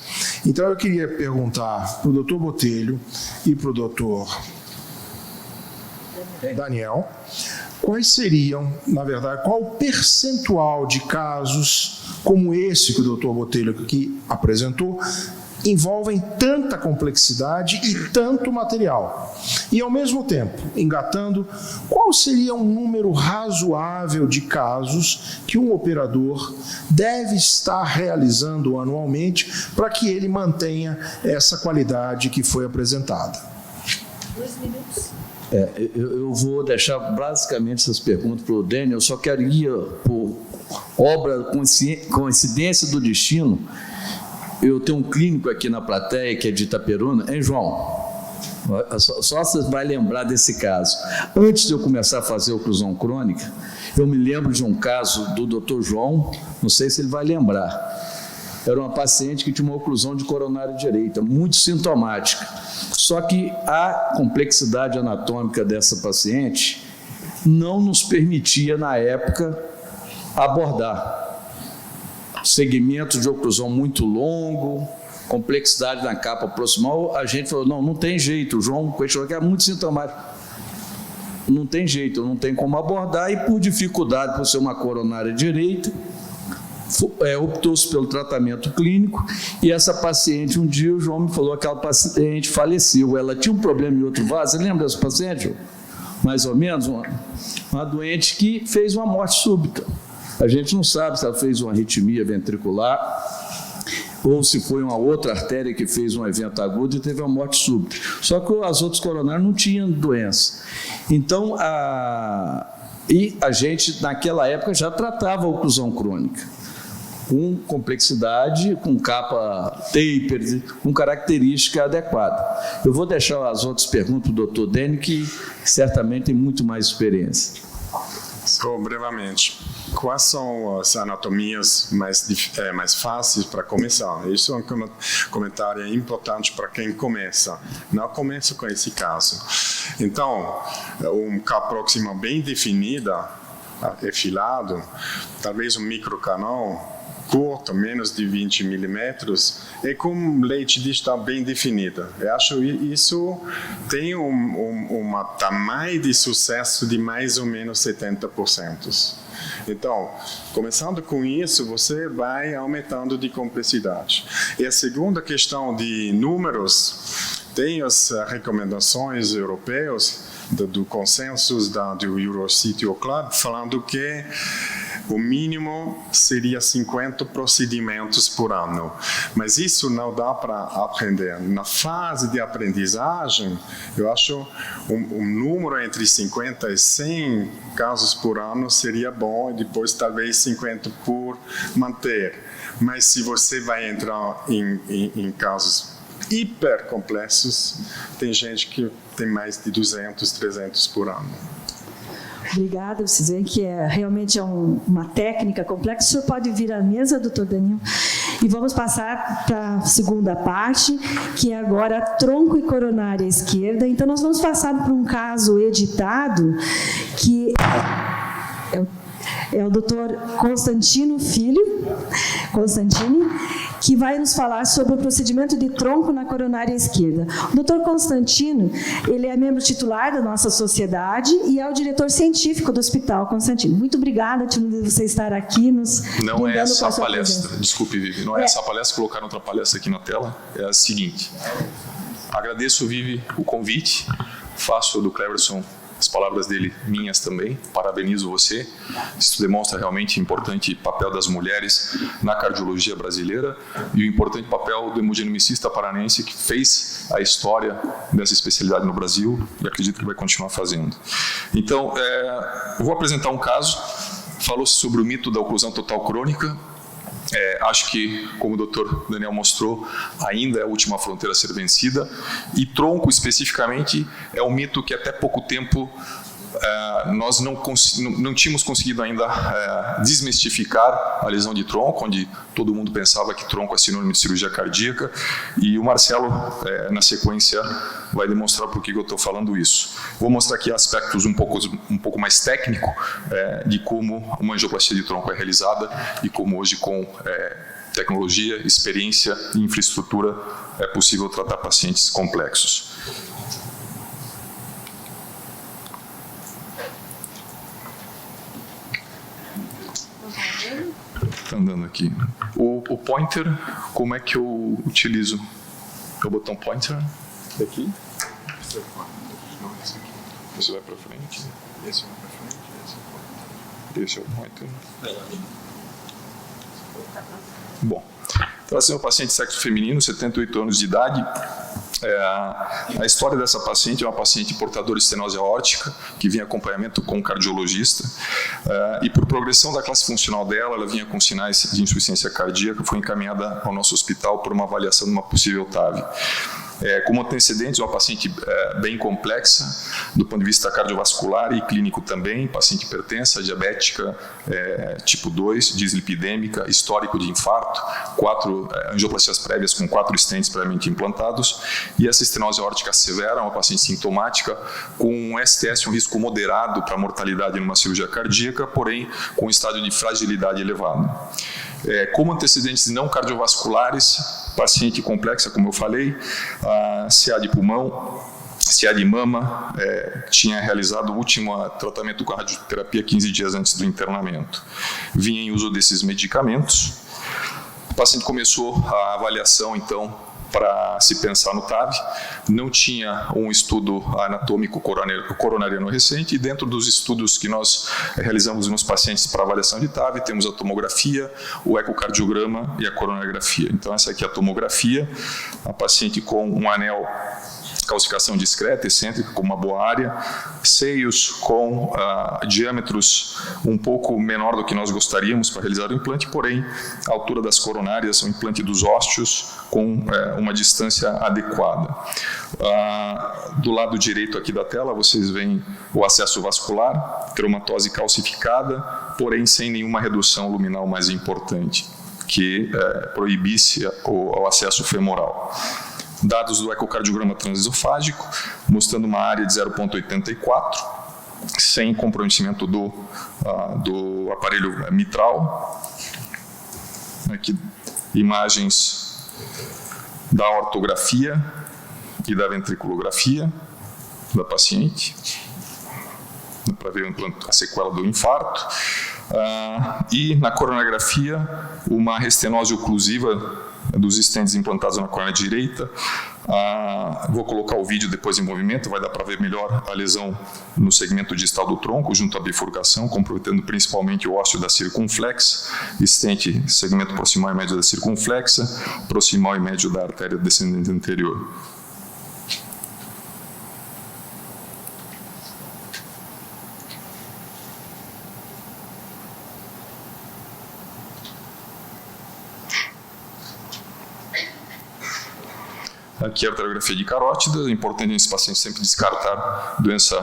Então eu queria perguntar para o Dr. Botelho e para o Dr. Daniel, quais seriam, na verdade, qual o percentual de casos como esse que o Dr. Botelho aqui apresentou, envolvem tanta complexidade e tanto material. E, ao mesmo tempo, engatando, qual seria um número razoável de casos que um operador deve estar realizando anualmente para que ele mantenha essa qualidade que foi apresentada? 2 minutos. Eu vou deixar basicamente essas perguntas para o Daniel. Eu só queria, por obra, coincidência do destino, eu tenho um clínico aqui na plateia, que é de Itaperuna, hein, João? Só você vai lembrar desse caso. Antes de eu começar a fazer oclusão crônica, eu me lembro de um caso do Dr. João, não sei se ele vai lembrar. Era uma paciente que tinha uma oclusão de coronária direita, muito sintomática. Só que a complexidade anatômica dessa paciente não nos permitia, na época, abordar. Segmento de oclusão muito longo, complexidade na capa proximal, a gente falou, não tem jeito, o João questionou que é muito sintomático. Não tem jeito, não tem como abordar, e por dificuldade, por ser uma coronária direita, optou-se pelo tratamento clínico, e essa paciente, um dia o João me falou que aquela paciente faleceu, ela tinha um problema em outro vaso, você lembra dessa paciente? Mais ou menos, uma doente que fez uma morte súbita. A gente não sabe se ela fez uma arritmia ventricular ou se foi uma outra artéria que fez um evento agudo e teve uma morte súbita. Só que as outras coronárias não tinham doença. Então, a gente, naquela época, já tratava a oclusão crônica, com complexidade, com capa taper, com característica adequada. Eu vou deixar as outras perguntas para o Dr. Dani, que certamente tem muito mais experiência. Só brevemente. Quais são as anatomias mais fáceis para começar? Isso é um comentário importante para quem começa. Não começa com esse caso. Então, um capa proximal bem definida, efilado, talvez um microcanal curto, menos de 20 milímetros, e com leite distal bem definida. Eu acho que isso tem um tamanho de sucesso de mais ou menos 70%. Então, começando com isso, você vai aumentando de complexidade. E a segunda questão de números, tem as recomendações europeias do consenso do Eurocity Club, falando que o mínimo seria 50 procedimentos por ano. Mas isso não dá para aprender. Na fase de aprendizagem, eu acho um número entre 50 e 100 casos por ano seria bom, e depois talvez 50 por manter. Mas se você vai entrar em casos hiper complexos, tem gente que tem mais de 200, 300 por ano. Obrigada, vocês veem que realmente é uma técnica complexa. O senhor pode vir à mesa, doutor Danilo, e vamos passar para a segunda parte, que é agora tronco e coronária esquerda. Então, nós vamos passar por um caso editado, que é o doutor Constantino Filho, que vai nos falar sobre o procedimento de tronco na coronária esquerda. O doutor Constantino, ele é membro titular da nossa sociedade e é o diretor científico do Hospital Constantino. Muito obrigada, Tino, de você estar aqui nos Não é essa a palestra, presença. Desculpe, Vivi, não é essa a palestra, colocaram outra palestra aqui na tela, é a seguinte. Agradeço, Vivi, o convite, faço do Cleverson as palavras dele, minhas também. Parabenizo você. Isso demonstra realmente o importante papel das mulheres na cardiologia brasileira e o importante papel do hemodinamicista paranense que fez a história dessa especialidade no Brasil e acredito que vai continuar fazendo. Então, eu vou apresentar um caso. Falou-se sobre o mito da oclusão total crônica. Acho que, como o Dr. Daniel mostrou, ainda é a última fronteira a ser vencida. E tronco, especificamente, é um mito que até pouco tempo nós não tínhamos conseguido ainda desmistificar a lesão de tronco, onde todo mundo pensava que tronco é sinônimo de cirurgia cardíaca. E o Marcelo, na sequência, vai demonstrar por que eu estou falando isso. Vou mostrar aqui aspectos um pouco mais técnicos de como uma angioplastia de tronco é realizada e como hoje, com tecnologia, experiência e infraestrutura, é possível tratar pacientes complexos. Tá andando aqui. O pointer, como é que eu utilizo? O botão pointer? Daqui? Esse vai para frente. Esse vai para frente. Esse é o pointer. Bom, trata-se de um paciente de sexo feminino, 78 anos de idade. A história dessa paciente é uma paciente portadora de estenose aórtica, que vinha em acompanhamento com um cardiologista, e por progressão da classe funcional dela, ela vinha com sinais de insuficiência cardíaca, foi encaminhada ao nosso hospital por uma avaliação de uma possível TAV. Como antecedentes, uma paciente bem complexa, do ponto de vista cardiovascular e clínico também, paciente hipertensa, diabética, tipo 2, dislipidêmica, histórico de infarto, 4 angioplastias prévias com 4 stents previamente implantados, e essa estenose aórtica severa, uma paciente sintomática, com um STS, um risco moderado para mortalidade numa cirurgia cardíaca, porém com um estágio de fragilidade elevado. Como antecedentes não cardiovasculares, paciente complexa, como eu falei, CA de pulmão, CA de mama, tinha realizado o último tratamento com radioterapia 15 dias antes do internamento. Vinha em uso desses medicamentos. O paciente começou a avaliação, então, para se pensar no TAV, não tinha um estudo anatômico coronariano recente, e dentro dos estudos que nós realizamos nos pacientes para avaliação de TAV, temos a tomografia, o ecocardiograma e a coronariografia. Então, essa aqui é a tomografia, a paciente com um anel, calcificação discreta, excêntrica, com uma boa área, seios com diâmetros um pouco menor do que nós gostaríamos para realizar o implante, porém, a altura das coronárias, o implante dos ósteos com uma distância adequada. Do lado direito aqui da tela, vocês veem o acesso vascular, traumatose calcificada, porém sem nenhuma redução luminal mais importante, que proibisse o acesso femoral. Dados do ecocardiograma transesofágico, mostrando uma área de 0,84, sem comprometimento do aparelho mitral. Aqui, imagens da ortografia e da ventriculografia da paciente. Dá para ver a sequela do infarto. E na coronariografia, uma restenose oclusiva dos stents implantados na coronária direita. Vou colocar o vídeo depois em movimento, vai dar para ver melhor a lesão no segmento distal do tronco, junto à bifurcação, comprometendo principalmente o ósseo da circunflexa, stent segmento proximal e médio da circunflexa, proximal e médio da artéria descendente anterior. Aqui é a arteriografia de carótida. É importante nesse paciente sempre descartar doença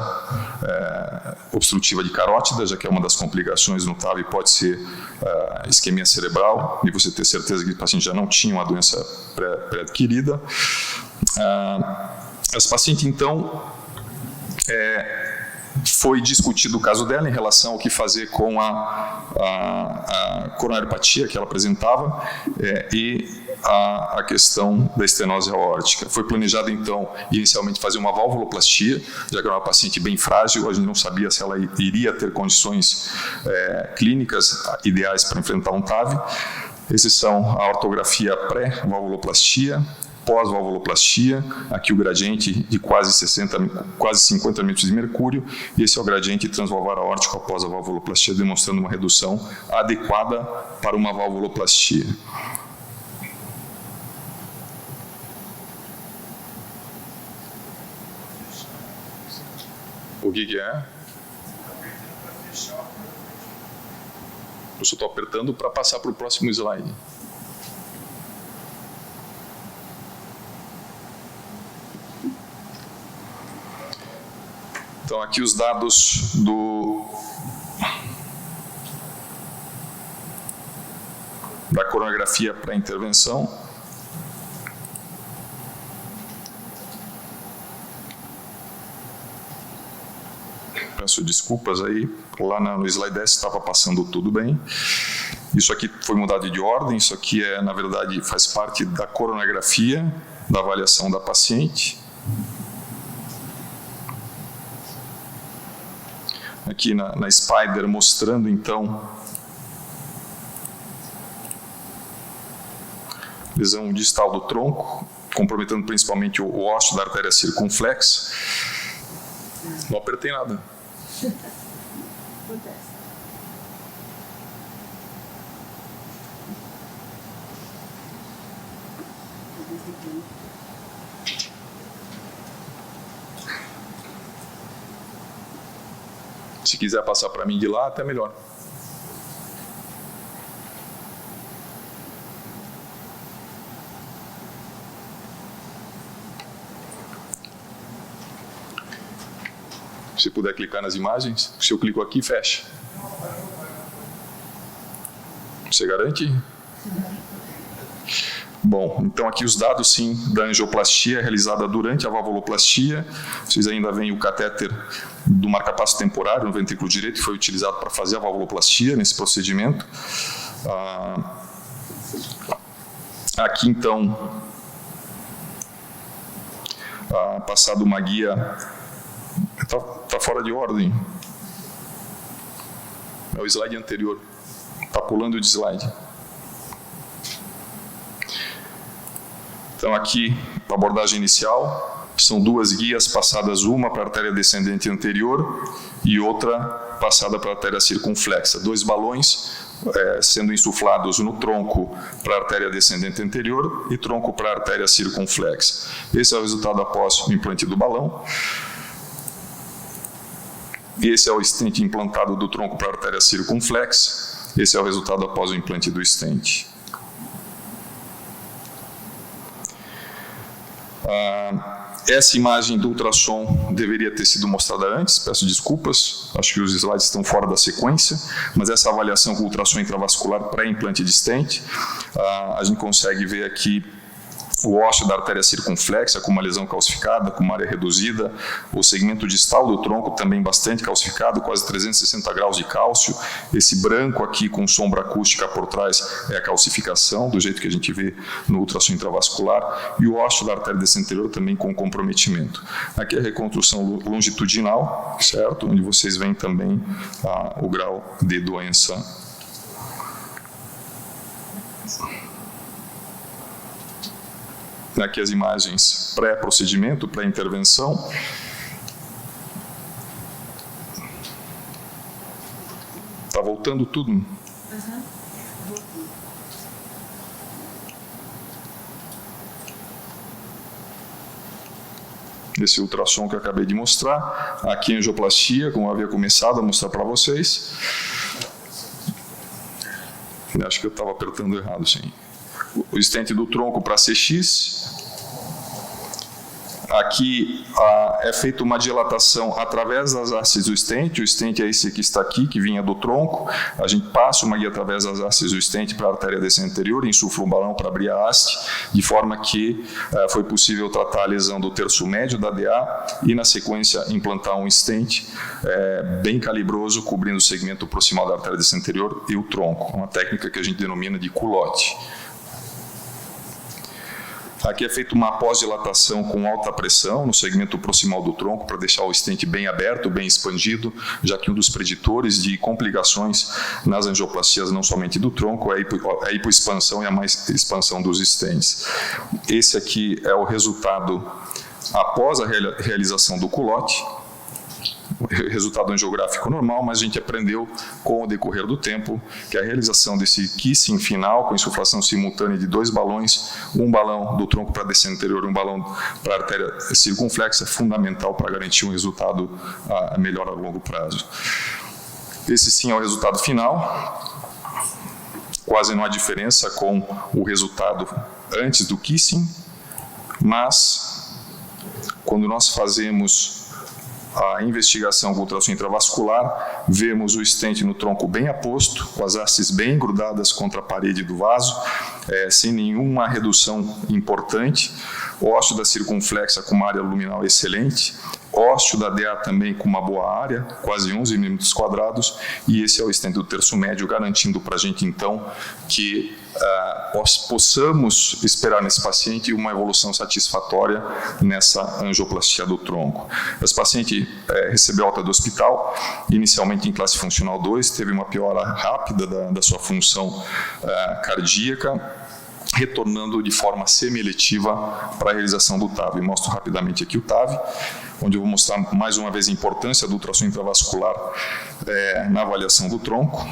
obstrutiva de carótida, já que é uma das complicações no TAV, pode ser isquemia cerebral, e você ter certeza que o paciente já não tinha uma doença pré-adquirida. Esse paciente, então, foi discutido o caso dela em relação ao que fazer com a coronariopatia que ela apresentava e a questão da estenose aórtica. Foi planejado, então, inicialmente fazer uma valvuloplastia, já que era uma paciente bem frágil, a gente não sabia se ela iria ter condições clínicas ideais para enfrentar um TAV. Esses são a ortografia pré-valvuloplastia, pós-valvuloplastia, aqui o gradiente de quase 50 milímetros de mercúrio, e esse é o gradiente transvalvar aórtico após a valvuloplastia, demonstrando uma redução adequada para uma valvuloplastia. O que é? Eu só estou apertando para passar para o próximo slide. Então, aqui os dados da coronografia pré-intervenção. Peço desculpas aí, lá no slide 10 estava passando tudo bem. Isso aqui foi mudado de ordem, isso aqui na verdade, faz parte da coronografia, da avaliação da paciente. Aqui na Spider, mostrando então lesão distal do tronco, comprometendo principalmente o ósseo da artéria circunflexa. Não apertei nada. Se quiser passar para mim de lá, até melhor. Se puder clicar nas imagens, se eu clico aqui, fecha. Você garante? Bom, então aqui os dados, sim, da angioplastia realizada durante a valvuloplastia. Vocês ainda veem o catéter do marcapasso temporário no ventrículo direito, que foi utilizado para fazer a valvuloplastia nesse procedimento. Aqui, então, passado uma guia. Está fora de ordem. É o slide anterior. Está pulando de slide. Então, aqui, a abordagem inicial, são duas guias passadas, uma para a artéria descendente anterior e outra passada para a artéria circunflexa. Dois balões sendo insuflados no tronco para a artéria descendente anterior e tronco para a artéria circunflexa. Esse é o resultado após o implante do balão. Esse é o stent implantado do tronco para a artéria circunflexa. Esse é o resultado após o implante do stent. Essa imagem do ultrassom deveria ter sido mostrada antes, peço desculpas, acho que os slides estão fora da sequência, mas essa avaliação com ultrassom intravascular pré-implante de stent, a gente consegue ver aqui o ósseo da artéria circunflexa com uma lesão calcificada, com uma área reduzida, o segmento distal do tronco também bastante calcificado, quase 360 graus de cálcio. Esse branco aqui com sombra acústica por trás é a calcificação, do jeito que a gente vê no ultrassom intravascular, e o ósseo da artéria descendente anterior também com comprometimento. Aqui é a reconstrução longitudinal, certo? Onde vocês veem também o grau de doença. Aqui as imagens pré-procedimento, pré-intervenção. Está voltando tudo? Esse ultrassom que eu acabei de mostrar. Aqui a angioplastia, como eu havia começado a mostrar para vocês. Eu acho que eu estava apertando errado, sim. O stent do tronco para CX. Aqui é feita uma dilatação através das hastes do stent. O stent é esse que está aqui, que vinha do tronco. A gente passa uma guia através das hastes do stent para a artéria descendente anterior, insufla um balão para abrir a haste, de forma que foi possível tratar a lesão do terço médio da DA e, na sequência, implantar um stent bem calibroso, cobrindo o segmento proximal da artéria descendente anterior e o tronco. Uma técnica que a gente denomina de culotte. Aqui é feita uma pós-dilatação com alta pressão no segmento proximal do tronco para deixar o stent bem aberto, bem expandido, já que um dos preditores de complicações nas angioplastias, não somente do tronco, é a hipoexpansão e a mais expansão dos stents. Esse aqui é o resultado após a realização do culote. Resultado angiográfico normal, mas a gente aprendeu com o decorrer do tempo que a realização desse kissing final com insuflação simultânea de 2 balões, um balão do tronco para a descenda anterior e um balão para a artéria circunflexa é fundamental para garantir um resultado melhor a longo prazo. Esse sim é o resultado final. Quase não há diferença com o resultado antes do kissing, mas quando nós fazemos a investigação com ultrassom intravascular, vemos o stent no tronco bem aposto, com as hastes bem grudadas contra a parede do vaso, sem nenhuma redução importante, ósseo da circunflexa com uma área luminal excelente, ósseo da DA também com uma boa área, quase 11 milímetros quadrados, e esse é o stent do terço médio, garantindo para a gente então que possamos esperar nesse paciente uma evolução satisfatória nessa angioplastia do tronco. Esse paciente recebeu alta do hospital, inicialmente em classe funcional 2, teve uma piora rápida da sua função cardíaca, retornando de forma semi-eletiva para a realização do TAV. Mostro rapidamente aqui o TAV, onde eu vou mostrar mais uma vez a importância do ultrassom intravascular na avaliação do tronco.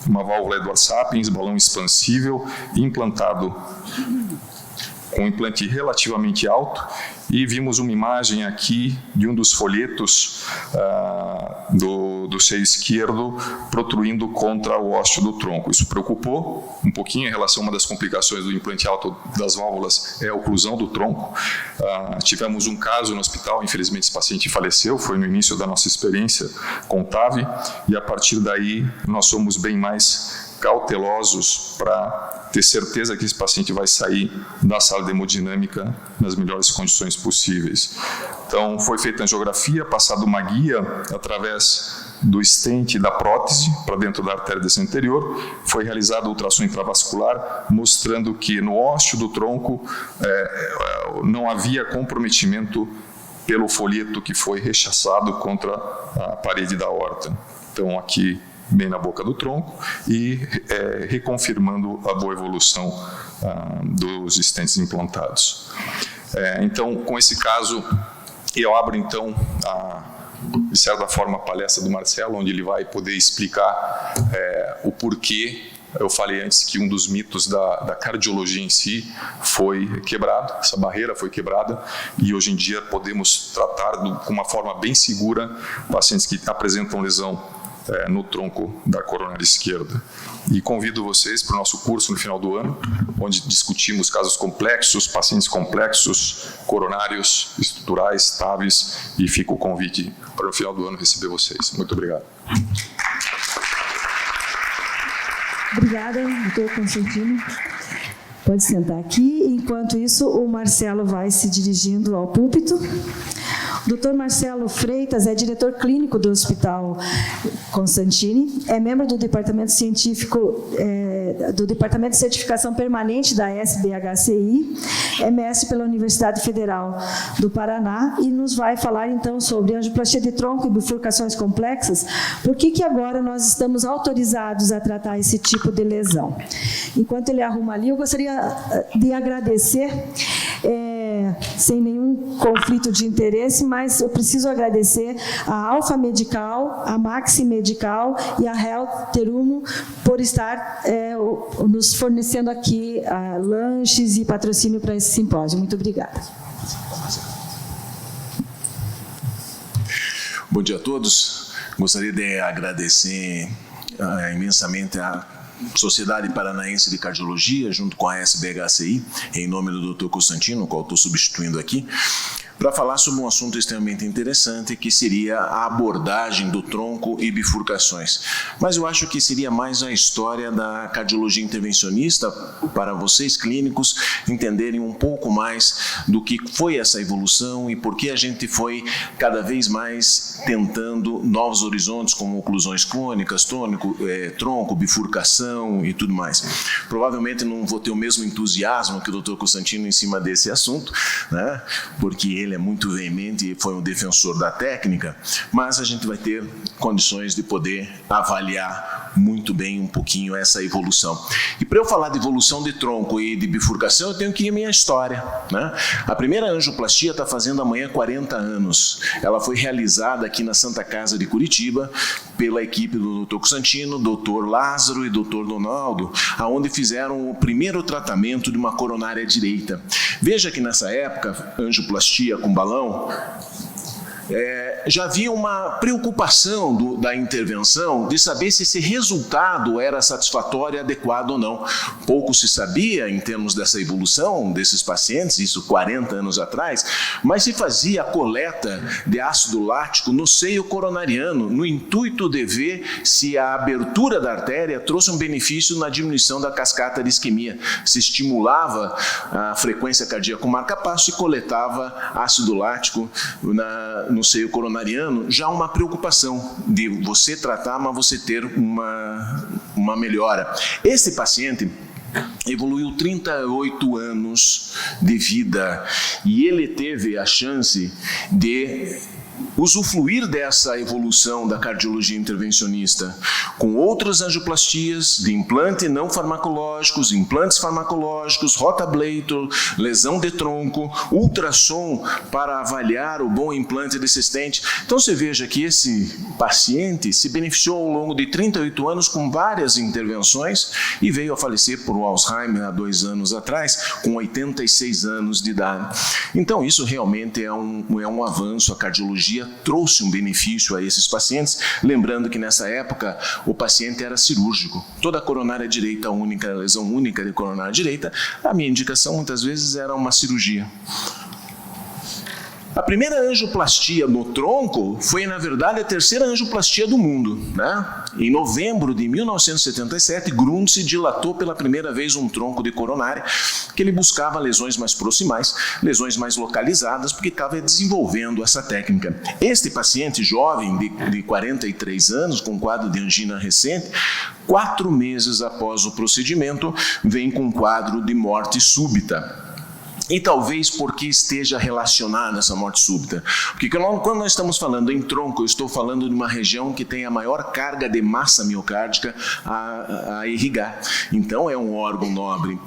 Uma válvula Edwards Sapiens, balão expansível, implantado com um implante relativamente alto, e vimos uma imagem aqui de um dos folhetos do seio esquerdo protruindo contra o ósseo do tronco. Isso preocupou um pouquinho em relação a uma das complicações do implante alto das válvulas, é a oclusão do tronco. Tivemos um caso no hospital, infelizmente esse paciente faleceu, foi no início da nossa experiência com o TAV, e a partir daí nós somos bem mais cautelosos para ter certeza que esse paciente vai sair da sala de hemodinâmica nas melhores condições possíveis. Então, foi feita a angiografia, passada uma guia através do stent da prótese para dentro da artéria descendente anterior, foi realizado o ultrassom intravascular, mostrando que no ósseo do tronco não havia comprometimento pelo folheto que foi rechaçado contra a parede da aorta. Então, aqui bem na boca do tronco e reconfirmando a boa evolução dos stents implantados. Então, com esse caso, eu abro então, de certa forma, a palestra do Marcelo, onde ele vai poder explicar o porquê. Eu falei antes que um dos mitos da cardiologia em si foi quebrado, essa barreira foi quebrada, e hoje em dia podemos tratar com uma forma bem segura pacientes que apresentam lesão no tronco da coronária esquerda. E convido vocês para o nosso curso no final do ano, onde discutimos casos complexos, pacientes complexos, coronários, estruturais, TAVs, e fica o convite para no final do ano receber vocês. Muito obrigado. Obrigada, doutor Constantino. Pode sentar aqui. Enquanto isso, o Marcelo vai se dirigindo ao púlpito. O Dr. Marcelo Freitas é diretor clínico do Hospital Constantini, é membro do Departamento Científico, do Departamento de Certificação Permanente da SBHCI, é mestre pela Universidade Federal do Paraná e nos vai falar então sobre angioplastia de tronco e bifurcações complexas, por que agora nós estamos autorizados a tratar esse tipo de lesão. Enquanto ele arruma ali, eu gostaria de agradecer, sem nenhum conflito de interesse, mas eu preciso agradecer a Alfa Medical, a Maxi Medical e a Health Terumo por estar nos fornecendo aqui lanches e patrocínio para esse simpósio. Muito obrigada. Bom dia a todos. Gostaria de agradecer imensamente a Sociedade Paranaense de Cardiologia, junto com a SBHCI, em nome do Dr. Constantino, o qual estou substituindo aqui, para falar sobre um assunto extremamente interessante, que seria a abordagem do tronco e bifurcações. Mas eu acho que seria mais a história da cardiologia intervencionista para vocês clínicos entenderem um pouco mais do que foi essa evolução e por que a gente foi cada vez mais tentando novos horizontes, como oclusões crônicas, tronco, bifurcação e tudo mais. Provavelmente não vou ter o mesmo entusiasmo que o Dr. Costantino em cima desse assunto, né? Porque ele é muito veemente e foi um defensor da técnica, mas a gente vai ter condições de poder avaliar muito bem um pouquinho essa evolução. E para eu falar de evolução de tronco e de bifurcação, eu tenho que ir à minha história, né? A primeira angioplastia está fazendo amanhã 40 anos. Ela foi realizada aqui na Santa Casa de Curitiba pela equipe do Dr. Costantino, Dr. Lázaro e Dr. Donaldo, aonde fizeram o primeiro tratamento de uma coronária direita. Veja que nessa época, angioplastia com balão, já havia uma preocupação da intervenção de saber se esse resultado era satisfatório e adequado ou não. Pouco se sabia em termos dessa evolução desses pacientes, isso 40 anos atrás, mas se fazia a coleta de ácido lático no seio coronariano, no intuito de ver se a abertura da artéria trouxe um benefício na diminuição da cascata de isquemia. Se estimulava a frequência cardíaca marca-passo e coletava ácido lático no seio coronariano, já uma preocupação de você tratar, mas você ter uma melhora. Esse paciente evoluiu 38 anos de vida e ele teve a chance de usufruir dessa evolução da cardiologia intervencionista com outras angioplastias de implante não farmacológicos, implantes farmacológicos, rotablator, lesão de tronco, ultrassom para avaliar o bom implante desistente. Então você veja que esse paciente se beneficiou ao longo de 38 anos com várias intervenções e veio a falecer por Alzheimer há 2 anos atrás, com 86 anos de idade. Então isso realmente é um avanço. A cardiologia trouxe um benefício a esses pacientes, lembrando que nessa época o paciente era cirúrgico. Toda a coronária direita única, lesão única de coronária direita, a minha indicação muitas vezes era uma cirurgia. A primeira angioplastia no tronco foi, na verdade, a terceira angioplastia do mundo, né? Em novembro de 1977, Grund dilatou pela primeira vez um tronco de coronária, que ele buscava lesões mais proximais, lesões mais localizadas, porque estava desenvolvendo essa técnica. Este paciente jovem, de 43 anos, com quadro de angina recente, 4 meses após o procedimento, vem com um quadro de morte súbita. E talvez porque esteja relacionada essa morte súbita. Porque quando nós estamos falando em tronco, eu estou falando de uma região que tem a maior carga de massa miocárdica a irrigar. Então é um órgão nobre.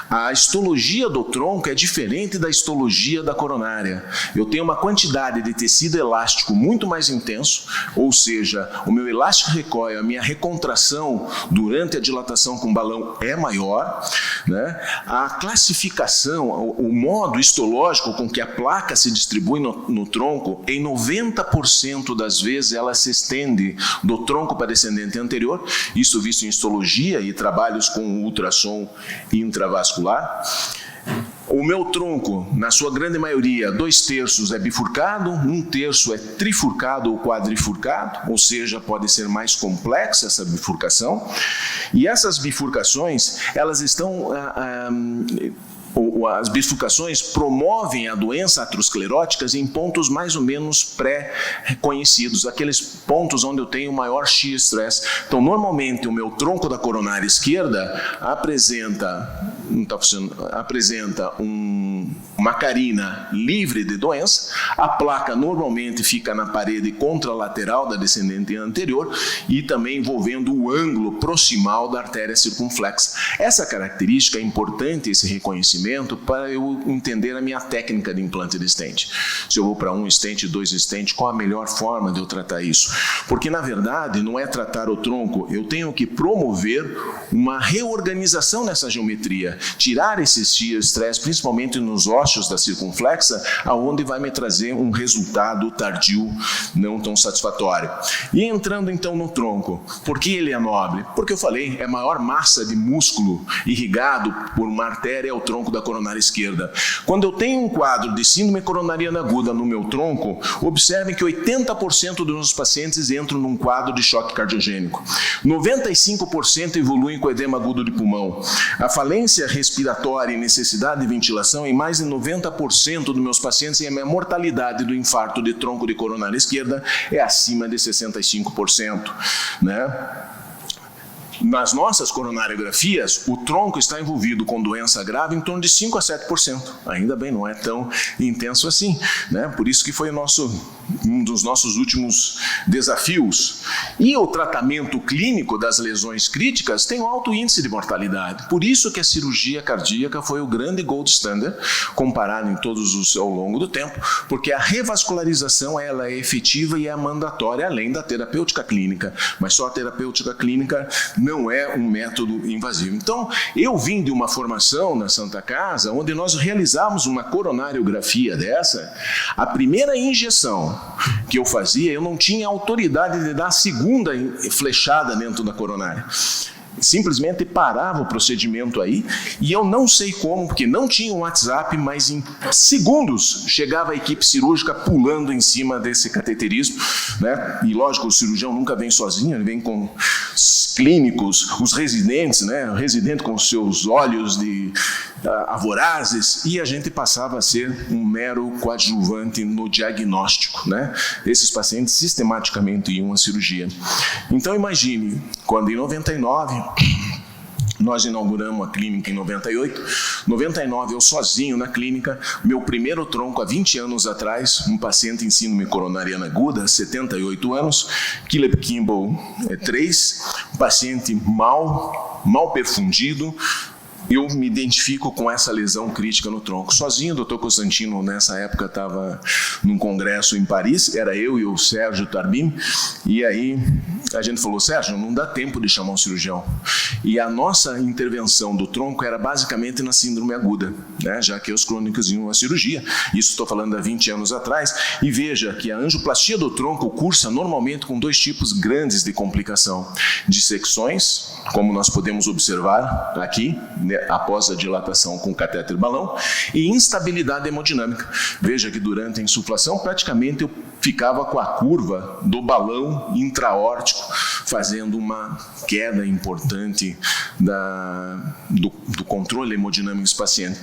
A histologia do tronco é diferente da histologia da coronária. Eu tenho uma quantidade de tecido elástico muito mais intenso, ou seja, o meu elástico recoil, a minha recontração durante a dilatação com balão é maior, né? A classificação, o modo histológico com que a placa se distribui no tronco, em 90% das vezes ela se estende do tronco para descendente anterior, isso visto em histologia e trabalhos com ultrassom intravascular. O meu tronco, na sua grande maioria, 2/3 é bifurcado, 1/3 é trifurcado ou quadrifurcado, ou seja, pode ser mais complexa essa bifurcação. E essas bifurcações, elas estão... As bifurcações promovem a doença aterosclerótica em pontos mais ou menos pré-reconhecidos, aqueles pontos onde eu tenho maior shear stress. Então, normalmente, o meu tronco da coronária esquerda apresenta uma carina livre de doença, a placa normalmente fica na parede contralateral da descendente anterior e também envolvendo o ângulo proximal da artéria circunflexa. Essa característica é importante, esse reconhecimento, para eu entender a minha técnica de implante de stent. Se eu vou para 1 stent, 2 stent, qual a melhor forma de eu tratar isso? Porque, na verdade, não é tratar o tronco, eu tenho que promover uma reorganização nessa geometria, tirar esse shear stress, principalmente nos ossos ósseos da circunflexa, aonde vai me trazer um resultado tardio não tão satisfatório. E entrando então no tronco, por que ele é nobre? Porque eu falei, é a maior massa de músculo irrigado por uma artéria é o tronco da coronária esquerda. Quando eu tenho um quadro de síndrome coronariana aguda no meu tronco, observem que 80% dos meus pacientes entram num quadro de choque cardiogênico. 95% evoluem com edema agudo de pulmão. A falência respiratória e necessidade de ventilação em mais de 90% dos meus pacientes e a minha mortalidade do infarto de tronco de coronária esquerda é acima de 65%, né? Nas nossas coronariografias, o tronco está envolvido com doença grave em torno de 5 a 7%. Ainda bem, não é tão intenso assim, né? Por isso que foi um dos nossos últimos desafios. E o tratamento clínico das lesões críticas tem um alto índice de mortalidade. Por isso que a cirurgia cardíaca foi o grande gold standard, comparado em todos ao longo do tempo, porque a revascularização ela é efetiva e é mandatória, além da terapêutica clínica. Mas só a terapêutica clínica não é um método invasivo. Então, eu vim de uma formação na Santa Casa, onde nós realizávamos uma coronariografia dessa. A primeira injeção que eu fazia, eu não tinha autoridade de dar a segunda flechada dentro da coronária. Simplesmente parava o procedimento aí, e eu não sei como, porque não tinha um WhatsApp, mas em segundos chegava a equipe cirúrgica pulando em cima desse cateterismo, né? E lógico, o cirurgião nunca vem sozinho, ele vem com os clínicos, os residentes, né? O residente com os seus olhos de vorazes, e a gente passava a ser um mero coadjuvante no diagnóstico, né? Esses pacientes sistematicamente iam à cirurgia. Então imagine, quando em 99 nós inauguramos a clínica em 98. 99 eu sozinho na clínica, meu primeiro tronco há 20 anos atrás, um paciente em síndrome coronariana aguda, 78 anos, Caleb Kimball 3, um paciente mal perfundido. Eu me identifico com essa lesão crítica no tronco. Sozinho, o Dr. Constantino, nessa época, estava num congresso em Paris, era eu e o Sérgio Tarbim, e aí a gente falou, Sérgio, não dá tempo de chamar um cirurgião. E a nossa intervenção do tronco era basicamente na síndrome aguda, né? Já que os crônicos iam à cirurgia. Isso estou falando há 20 anos atrás. E veja que a angioplastia do tronco cursa normalmente com 2 tipos grandes de complicação. Dissecções, como nós podemos observar aqui, né, após a dilatação com catéter balão, e instabilidade hemodinâmica. Veja que durante a insuflação, praticamente eu ficava com a curva do balão intraórtico, fazendo uma queda importante do controle hemodinâmico desse paciente.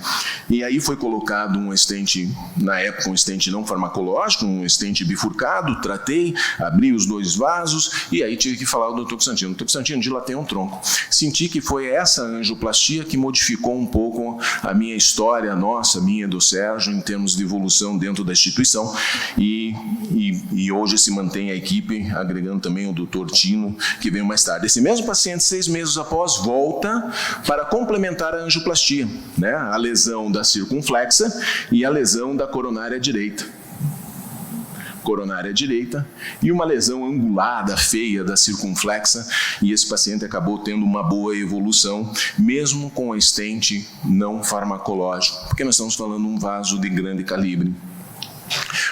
E aí foi colocado um stent, na época um stent não farmacológico, um stent bifurcado, tratei, abri os 2 vasos, e aí tive que falar ao Dr. Constantino. Dr. Constantino, dilatei um tronco. Senti que foi essa angioplastia que modificou um pouco a minha história, minha do Sérgio, em termos de evolução dentro da instituição, e hoje se mantém a equipe, agregando também o Dr. Tino, que veio mais tarde. Esse mesmo paciente, 6 meses após, volta para complementar a angioplastia, né? A lesão da circunflexa e a lesão da coronária direita. E uma lesão angulada, feia, da circunflexa, e esse paciente acabou tendo uma boa evolução, mesmo com a stent não farmacológico, porque nós estamos falando de um vaso de grande calibre.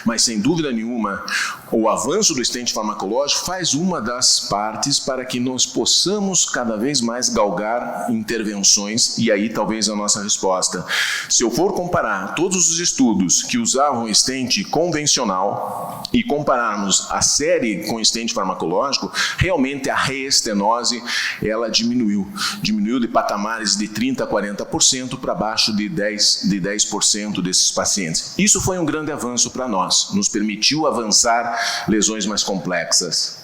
Mas, sem dúvida nenhuma, o avanço do stent farmacológico faz uma das partes para que nós possamos cada vez mais galgar intervenções, e aí talvez a nossa resposta. Se eu for comparar todos os estudos que usavam stent convencional e compararmos a série com stent farmacológico, realmente a reestenose ela diminuiu de patamares de 30% a 40% para baixo de 10% desses pacientes. Isso foi um grande avanço para nós, nos permitiu avançar lesões mais complexas.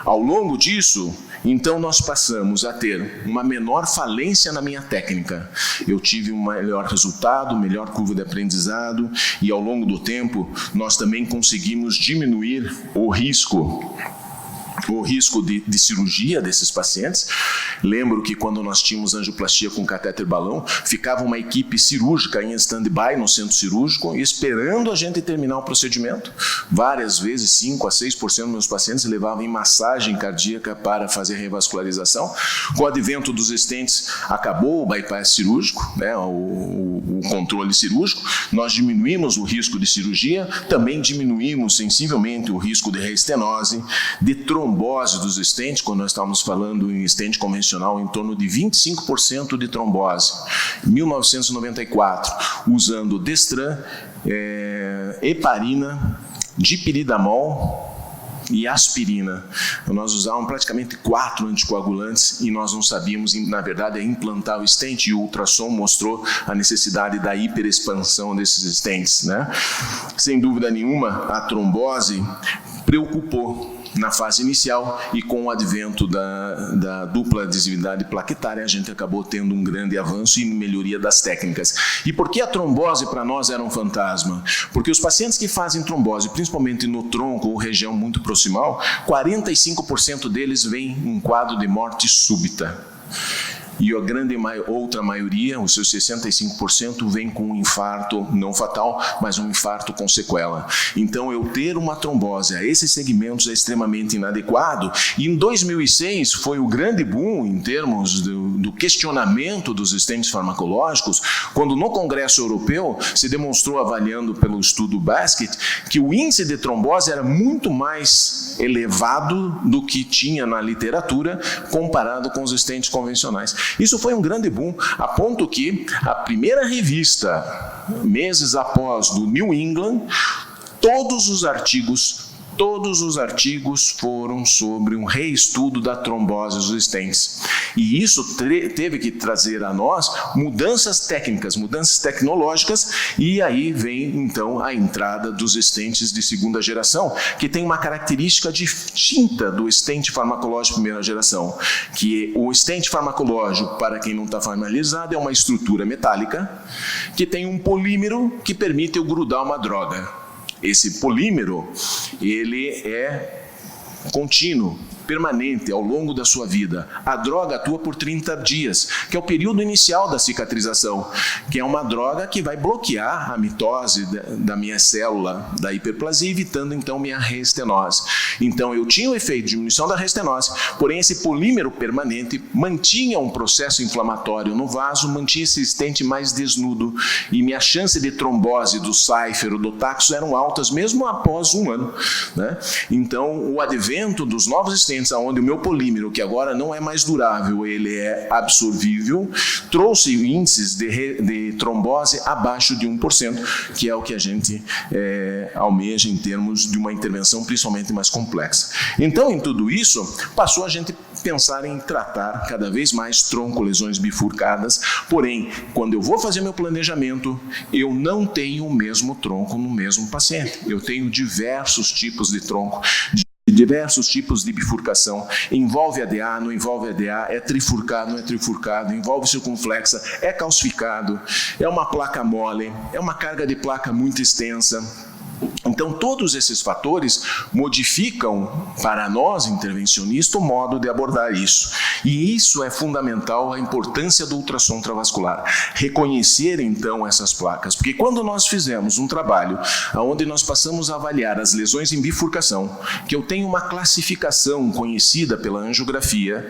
Ao longo disso, então nós passamos a ter uma menor falência na minha técnica. Eu tive um melhor resultado, melhor curva de aprendizado, e ao longo do tempo nós também conseguimos diminuir o risco o risco de cirurgia desses pacientes. Lembro que quando nós tínhamos angioplastia com catéter balão, ficava uma equipe cirúrgica em stand-by no centro cirúrgico, esperando a gente terminar o procedimento. Várias vezes, 5 a 6% dos meus pacientes levavam em massagem cardíaca para fazer revascularização. Com o advento dos stents, acabou o bypass cirúrgico, né, o controle cirúrgico. Nós diminuímos o risco de cirurgia, também diminuímos sensivelmente o risco de reestenose, de trombose dos stents, quando nós estávamos falando em stent convencional, em torno de 25% de trombose. Em 1994, usando Destran, heparina, dipiridamol e aspirina. Nós usávamos praticamente 4 anticoagulantes e nós não sabíamos, na verdade, implantar o stent, e o ultrassom mostrou a necessidade da hiperexpansão desses stents, né? Sem dúvida nenhuma, a trombose preocupou na fase inicial, e com o advento da dupla adesividade plaquetária, a gente acabou tendo um grande avanço e melhoria das técnicas. E por que a trombose para nós era um fantasma? Porque os pacientes que fazem trombose, principalmente no tronco ou região muito proximal, 45% deles vêm em quadro de morte súbita. E a grande outra maioria, os seus 65%, vem com um infarto não fatal, mas um infarto com sequela. Então, eu ter uma trombose a esses segmentos é extremamente inadequado. E em 2006 foi o grande boom em termos do questionamento dos stents farmacológicos, quando no Congresso Europeu se demonstrou, avaliando pelo estudo Basket, que o índice de trombose era muito mais elevado do que tinha na literatura comparado com os stents convencionais. Isso foi um grande boom, a ponto que a primeira revista, meses após do New England, todos os artigos foram sobre um reestudo da trombose dos stents. E isso teve que trazer a nós mudanças técnicas, mudanças tecnológicas, e aí vem então a entrada dos stents de segunda geração, que tem uma característica distinta do stent farmacológico de primeira geração, que o stent farmacológico, para quem não está familiarizado, é uma estrutura metálica que tem um polímero que permite eu grudar uma droga. Esse polímero, ele é contínuo, permanente ao longo da sua vida. A droga atua por 30 dias, que é o período inicial da cicatrização, que é uma droga que vai bloquear a mitose da minha célula da hiperplasia, evitando então minha reestenose. Então eu tinha o efeito de diminuição da reestenose, porém esse polímero permanente mantinha um processo inflamatório no vaso, mantinha esse stent mais desnudo, e minha chance de trombose do Cypher ou do Taxo eram altas mesmo após um ano, né? Então o advento dos novos stents, onde o meu polímero, que agora não é mais durável, ele é absorvível, trouxe índices de trombose abaixo de 1%, que é o que a gente almeja em termos de uma intervenção principalmente mais complexa. Então, em tudo isso, passou a gente pensar em tratar cada vez mais tronco-lesões bifurcadas, porém, quando eu vou fazer meu planejamento, eu não tenho o mesmo tronco no mesmo paciente. Eu tenho diversos tipos de tronco, diversos tipos de bifurcação, envolve ADA, não envolve ADA, é trifurcado, não é trifurcado, envolve circunflexa, é calcificado, é uma placa mole, é uma carga de placa muito extensa. Então, todos esses fatores modificam para nós, intervencionistas, o modo de abordar isso. E isso é fundamental, a importância do ultrassom intravascular. Reconhecer, então, essas placas. Porque quando nós fizemos um trabalho onde nós passamos a avaliar as lesões em bifurcação, que eu tenho uma classificação conhecida pela angiografia,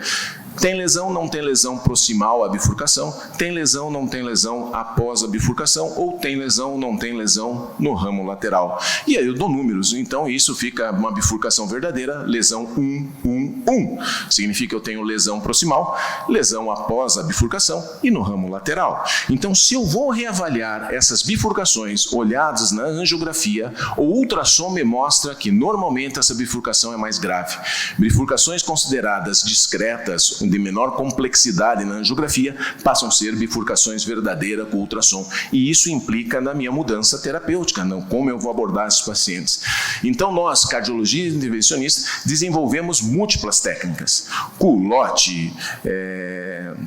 tem lesão, não tem lesão proximal à bifurcação, tem lesão, não tem lesão após a bifurcação, ou tem lesão, não tem lesão no ramo lateral. E aí eu dou números, então isso fica uma bifurcação verdadeira, lesão 1, 1, 1. Significa que eu tenho lesão proximal, lesão após a bifurcação e no ramo lateral. Então, se eu vou reavaliar essas bifurcações olhadas na angiografia, o ultrassom me mostra que normalmente essa bifurcação é mais grave. Bifurcações consideradas discretas, de menor complexidade na angiografia, passam a ser bifurcações verdadeiras com ultrassom. E isso implica na minha mudança terapêutica, não como eu vou abordar esses pacientes. Então nós, cardiologistas intervencionistas, desenvolvemos múltiplas técnicas. culotte,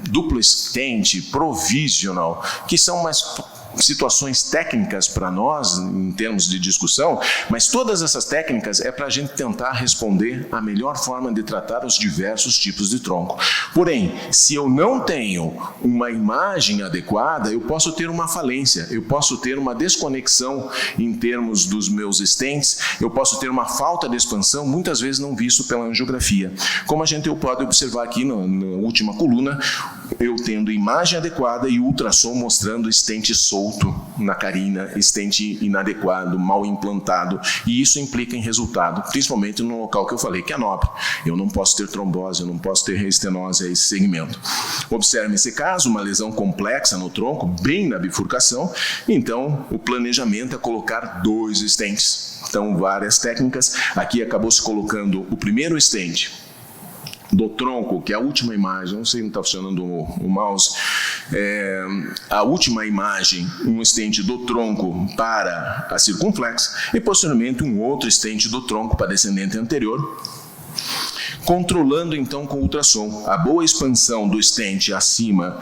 duplo stent, provisional, que são mais situações técnicas para nós, em termos de discussão, mas todas essas técnicas é para a gente tentar responder a melhor forma de tratar os diversos tipos de tronco. Porém, se eu não tenho uma imagem adequada, eu posso ter uma falência, eu posso ter uma desconexão em termos dos meus stents, eu posso ter uma falta de expansão, muitas vezes não visto pela angiografia. Como a gente pode observar aqui na última coluna, eu tendo imagem adequada e ultrassom mostrando stent solto na carina, stent inadequado, mal implantado, e isso implica em resultado, principalmente no local que eu falei, que é nobre. Eu não posso ter trombose, eu não posso ter reestenose a esse segmento. Observe nesse caso uma lesão complexa no tronco, bem na bifurcação, então o planejamento é colocar 2 stents. Então, várias técnicas. Aqui acabou se colocando o primeiro stent do tronco, que é a última imagem, não sei se está funcionando o mouse, a última imagem, um stent do tronco para a circunflexa e posteriormente um outro stent do tronco para a descendente anterior, controlando então com ultrassom a boa expansão do stent acima,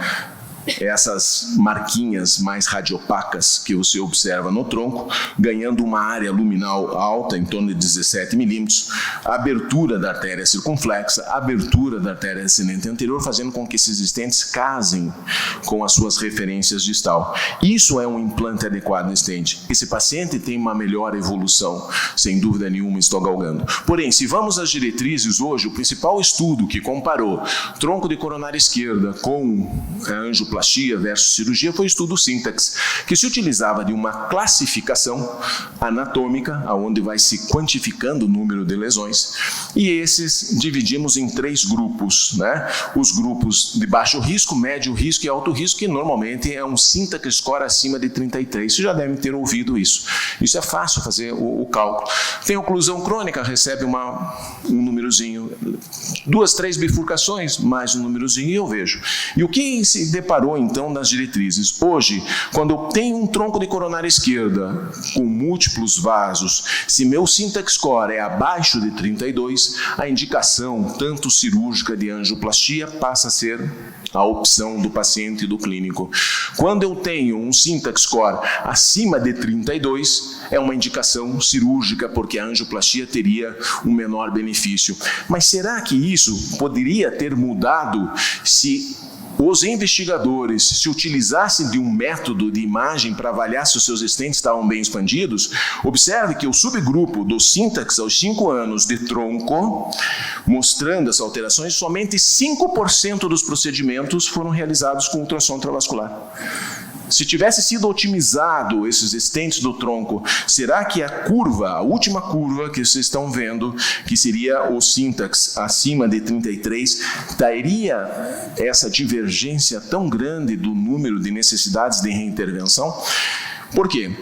essas marquinhas mais radiopacas que você observa no tronco, ganhando uma área luminal alta, em torno de 17 milímetros, abertura da artéria circunflexa, abertura da artéria descendente anterior, fazendo com que esses stents casem com as suas referências distal. Isso é um implante adequado no stent. Esse paciente tem uma melhor evolução, sem dúvida nenhuma, estou galgando. Porém, se vamos às diretrizes hoje, o principal estudo que comparou tronco de coronária esquerda com angioplastia versus cirurgia foi o estudo Syntax, que se utilizava de uma classificação anatômica, onde vai se quantificando o número de lesões, e esses dividimos em 3 grupos, né? Os grupos de baixo risco, médio risco e alto risco, que normalmente é um Syntax score acima de 33. Vocês já devem ter ouvido isso. Isso é fácil fazer o cálculo. Tem oclusão crônica, recebe um númerozinho, 2, 3 bifurcações, mais um númerozinho, e eu vejo. E o que se deparou então nas diretrizes? Hoje, quando eu tenho um tronco de coronária esquerda com múltiplos vasos, se meu Syntax score é abaixo de 32, a indicação, tanto cirúrgica de angioplastia, passa a ser a opção do paciente e do clínico. Quando eu tenho um Syntax score acima de 32, é uma indicação cirúrgica, porque a angioplastia teria um menor benefício. Mas será que isso poderia ter mudado se os investigadores se utilizassem de um método de imagem para avaliar se os seus stents estavam bem expandidos? Observe que o subgrupo do Syntax aos 5 anos de tronco, mostrando as alterações, somente 5% dos procedimentos foram realizados com ultrassom intravascular. Se tivesse sido otimizado esses stents do tronco, será que a curva, a última curva que vocês estão vendo, que seria o Syntax acima de 33, daria essa divergência tão grande do número de necessidades de reintervenção? Por quê?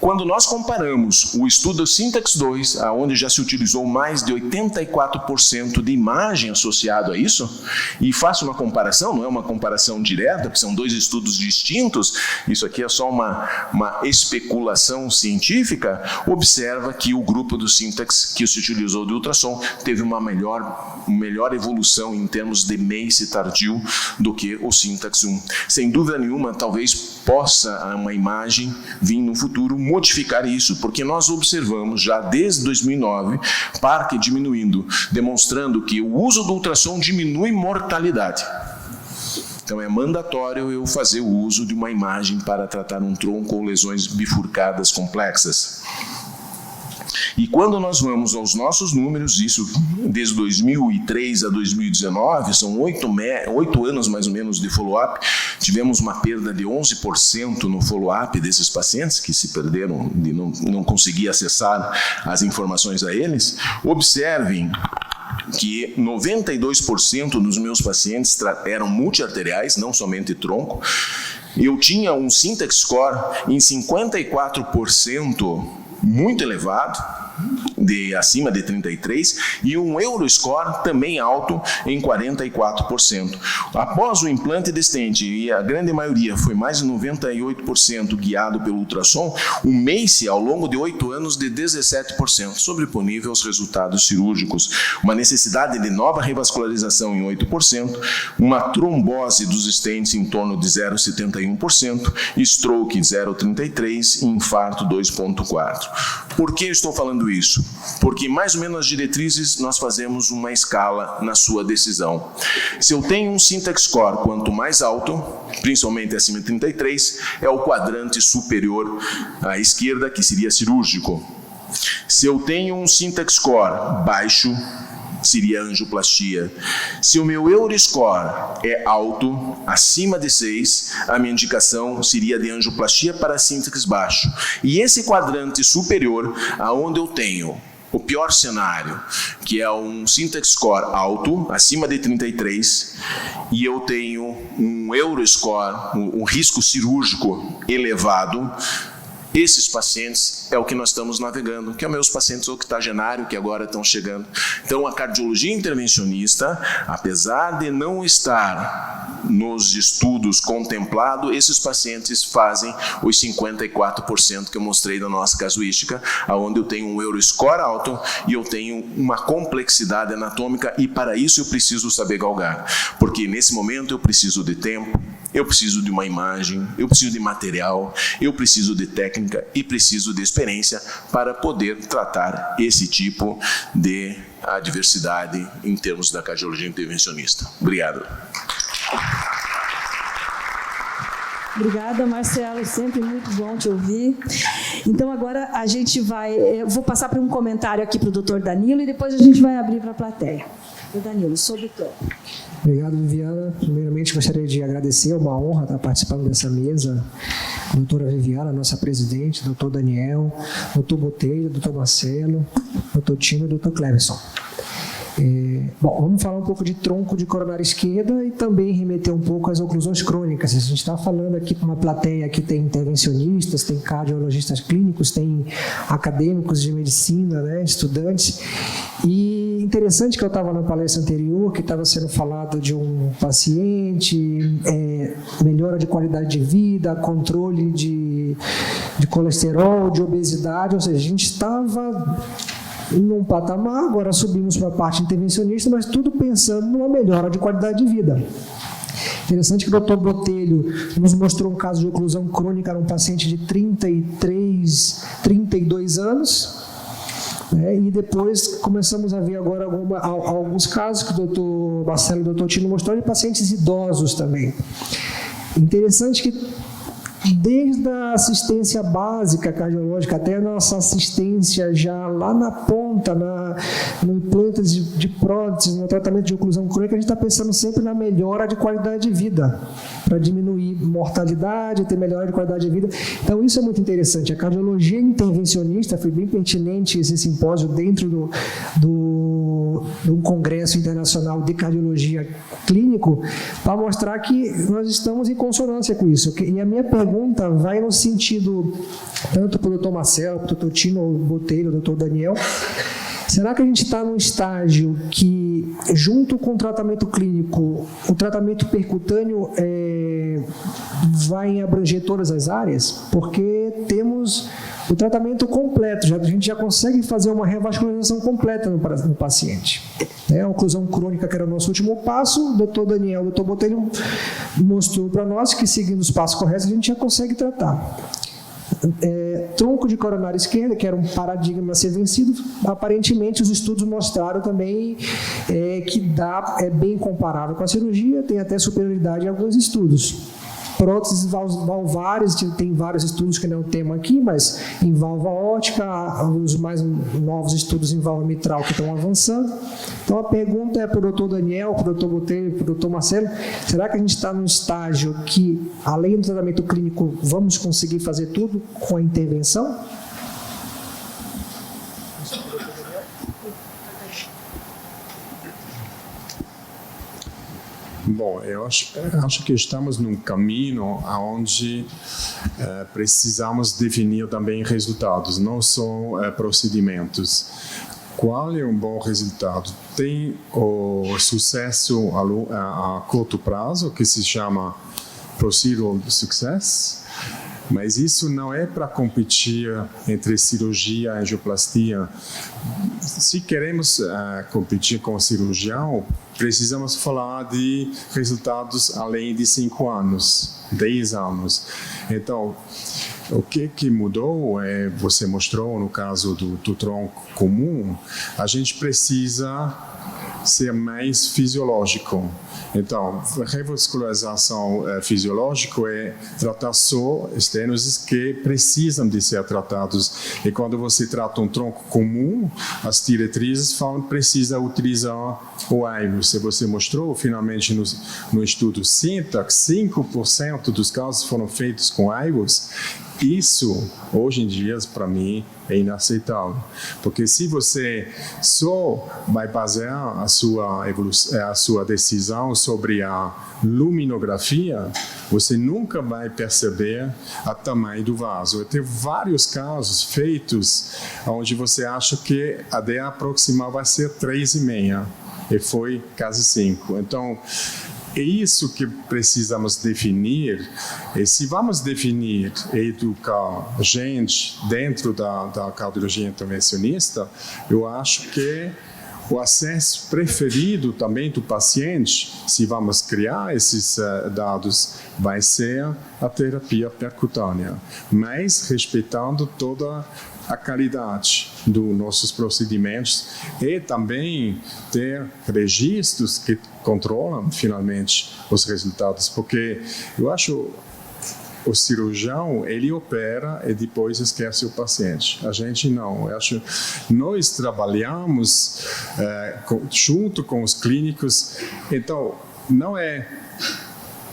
Quando nós comparamos o estudo Syntax 2, onde já se utilizou mais de 84% de imagem associado a isso, e faço uma comparação, não é uma comparação direta, porque são 2 estudos distintos, isso aqui é só uma especulação científica, observa que o grupo do Syntax que se utilizou de ultrassom teve uma melhor evolução em termos de MACE tardio do que o Syntax 1. Sem dúvida nenhuma, talvez possa uma imagem vir no futuro modificar isso, porque nós observamos já desde 2009 Parker diminuindo, demonstrando que o uso do ultrassom diminui mortalidade. Então é mandatório eu fazer o uso de uma imagem para tratar um tronco ou lesões bifurcadas complexas. E quando nós vamos aos nossos números, isso desde 2003 a 2019, são 8 anos mais ou menos de follow-up, tivemos uma perda de 11% no follow-up desses pacientes que se perderam, de não conseguir acessar as informações a eles. Observem que 92% dos meus pacientes eram multiarteriais, não somente tronco. Eu tinha um Syntax score em 54% muito elevado, acima de 33 e um Euroscore também alto em 44%. Após o implante de stent, e a grande maioria foi mais de 98% guiado pelo ultrassom, o MACE ao longo de 8 anos de 17%, sobreponível aos resultados cirúrgicos. Uma necessidade de nova revascularização em 8%, uma trombose dos stents em torno de 0,71%, stroke 0,33% e infarto 2,4%. Por que eu estou falando isso? Porque mais ou menos as diretrizes nós fazemos uma escala na sua decisão. Se eu tenho um Syntax Score quanto mais alto, principalmente acima de 33, é o quadrante superior à esquerda, que seria cirúrgico. Se eu tenho um Syntax Score baixo, seria angioplastia. Se o meu Euroscore é alto, acima de 6, a minha indicação seria de angioplastia para Syntax baixo. E esse quadrante superior, aonde eu tenho o pior cenário, que é um Syntax Score alto, acima de 33, e eu tenho um Euroscore, um risco cirúrgico elevado, esses pacientes é o que nós estamos navegando, que é os meus pacientes octogenários que agora estão chegando. Então, a cardiologia intervencionista, apesar de não estar nos estudos contemplado, esses pacientes fazem os 54% que eu mostrei na nossa casuística, onde eu tenho um Euroscore alto e eu tenho uma complexidade anatômica, e para isso eu preciso saber galgar, porque nesse momento eu preciso de tempo, eu preciso de uma imagem, eu preciso de material, eu preciso de técnica e preciso de experiência para poder tratar esse tipo de adversidade em termos da cardiologia intervencionista. Obrigado. Obrigada, Marcelo, é sempre muito bom te ouvir. Então, agora a gente vai... Eu vou passar para um comentário aqui para o doutor Danilo e depois a gente vai abrir para a plateia. Doutor Danilo, sobre o tom. Obrigado, Viviana. Primeiramente, gostaria de agradecer, é uma honra estar participando dessa mesa. A doutora Viviana, nossa presidente, doutor Daniel, doutor Botelho, doutor Marcelo, doutor Tino e doutor Cleverson. Bom, vamos falar um pouco de tronco de coronária esquerda e também remeter um pouco às oclusões crônicas. A gente está falando aqui para uma plateia que tem intervencionistas, tem cardiologistas clínicos, tem acadêmicos de medicina, né, estudantes. E interessante que eu estava na palestra anterior, que estava sendo falado de um paciente, melhora de qualidade de vida, controle de colesterol, de obesidade, ou seja, a gente estava num patamar, agora subimos para a parte intervencionista, mas tudo pensando numa melhora de qualidade de vida. Interessante que o Dr. Botelho nos mostrou um caso de oclusão crônica num paciente de 32 anos, né, e depois começamos a ver agora alguns casos que o Dr. Marcelo e o Dr. Tino mostraram de pacientes idosos também. Interessante que desde a assistência básica cardiológica até a nossa assistência já lá na ponta, no implante de prótese, no tratamento de oclusão crônica, a gente está pensando sempre na melhora de qualidade de vida, para diminuir mortalidade, ter melhora de qualidade de vida. Então, isso é muito interessante. A cardiologia intervencionista, foi bem pertinente esse simpósio dentro de um congresso internacional de cardiologia clínico, para mostrar que nós estamos em consonância com isso. E a minha pergunta vai no sentido, tanto para o doutor Marcelo, para o doutor Tino Botelho, o doutor Daniel, será que a gente está num estágio que, junto com o tratamento clínico, o tratamento percutâneo vai abranger todas as áreas? Porque temos o tratamento completo, a gente já consegue fazer uma revascularização completa no paciente. A oclusão crônica, que era o nosso último passo, o doutor Daniel, o doutor Botelho mostrou para nós que, seguindo os passos corretos, a gente já consegue tratar. Tronco de coronária esquerda, que era um paradigma a ser vencido, aparentemente os estudos mostraram também que é bem comparável com a cirurgia, tem até superioridade em alguns estudos. Próteses valvares, tem vários estudos que não é o tema aqui, mas em válvula ótica, os mais novos estudos em válvula mitral que estão avançando. Então a pergunta é para o doutor Daniel, para o doutor Botelho e para o doutor Marcelo, será que a gente está num estágio que, além do tratamento clínico, vamos conseguir fazer tudo com a intervenção? Bom, eu acho que estamos num caminho onde precisamos definir também resultados, não só procedimentos. Qual é um bom resultado? Tem o sucesso a curto prazo, que se chama Procedural Success, mas isso não é para competir entre cirurgia e angioplastia. Se queremos competir com o cirurgião, precisamos falar de resultados além de 5 anos, 10 anos. Então, o que mudou, você mostrou no caso do tronco comum, a gente precisa ser mais fisiológico. Então, revascularização fisiológica é tratar só estenosis que precisam de ser tratados. E quando você trata um tronco comum, as diretrizes falam que precisa utilizar o IVUS. Se você mostrou, finalmente, no estudo Syntax, 5% dos casos foram feitos com IVUS. Isso, hoje em dia, para mim, é inaceitável. Porque se você só vai basear a sua decisão sobre a luminografia, você nunca vai perceber o tamanho do vaso. Eu tenho vários casos feitos onde você acha que a DA proximal vai ser 3,5 e foi quase 5. Então, é isso que precisamos definir. E se vamos definir e educar gente dentro da cardiologia intervencionista, eu acho que o acesso preferido também do paciente, se vamos criar esses dados, vai ser a terapia percutânea, mas respeitando toda a qualidade dos nossos procedimentos e também ter registros que controlam finalmente os resultados, porque eu acho o cirurgião, ele opera e depois esquece o paciente. A gente não. Eu acho, nós trabalhamos junto com os clínicos, então não é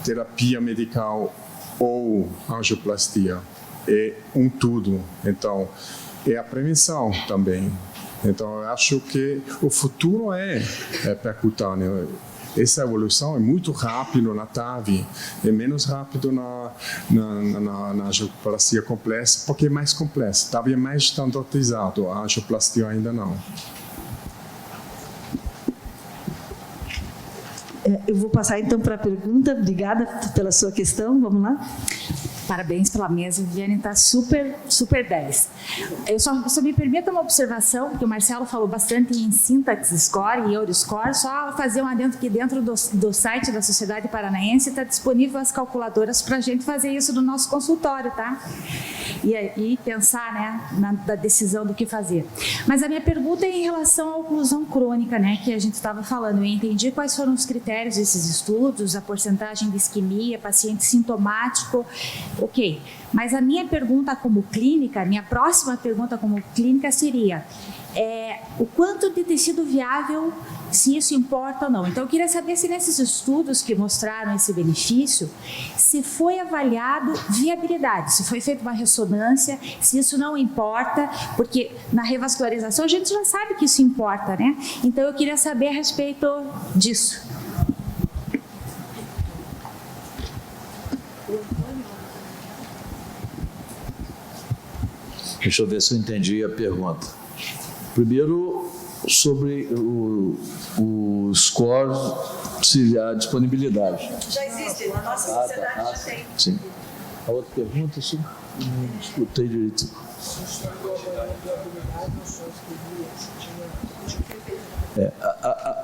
terapia medical ou angioplastia, é um tudo. Então, é a prevenção também. Então, eu acho que o futuro é percutâneo. Essa evolução é muito rápida na TAV, é menos rápido na angioplastia complexa, porque é mais complexa. TAV é mais standardizado, a angioplastia ainda não. Eu vou passar então para a pergunta. Obrigada pela sua questão. Vamos lá. Parabéns pela mesa, Viviane, está super 10. Eu só me permita uma observação, porque o Marcelo falou bastante em Syntax Score e Euroscore, só fazer um adendo que dentro do site da Sociedade Paranaense está disponível as calculadoras para a gente fazer isso no nosso consultório, tá? E pensar, né, na decisão do que fazer. Mas a minha pergunta é em relação à oclusão crônica, né, que a gente estava falando. Eu entendi quais foram os critérios desses estudos, a porcentagem de isquemia, paciente sintomático. Ok, mas a minha pergunta como clínica, minha próxima pergunta como clínica seria o quanto de tecido viável, se isso importa ou não. Então, eu queria saber se nesses estudos que mostraram esse benefício, se foi avaliado viabilidade, se foi feita uma ressonância, se isso não importa, porque na revascularização a gente já sabe que isso importa, né? Então, eu queria saber a respeito disso. Deixa eu ver se eu entendi a pergunta. Primeiro, sobre o score, se a disponibilidade. Já existe, na nossa sociedade já tem. Sim. A outra pergunta, eu não escutei direito.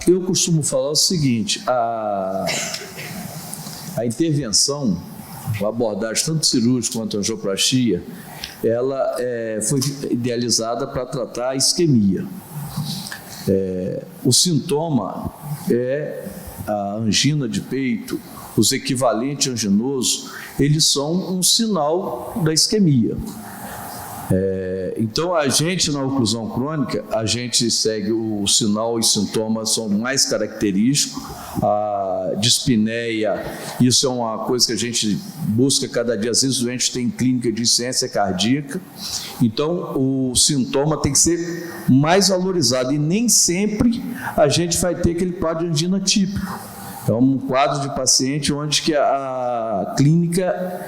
Eu costumo falar o seguinte, a intervenção, a abordagem tanto cirúrgica quanto a angioplastia, ela foi idealizada para tratar a isquemia. O sintoma é a angina de peito, os equivalentes anginosos, eles são um sinal da isquemia. Então, a gente, na oclusão crônica, a gente segue o sinal e sintomas são mais característicos. A dispneia, isso é uma coisa que a gente busca cada dia. Às vezes, o doente tem clínica de insuficiência cardíaca. Então, o sintoma tem que ser mais valorizado. E nem sempre a gente vai ter aquele quadro de angina típico. É um quadro de paciente onde que a clínica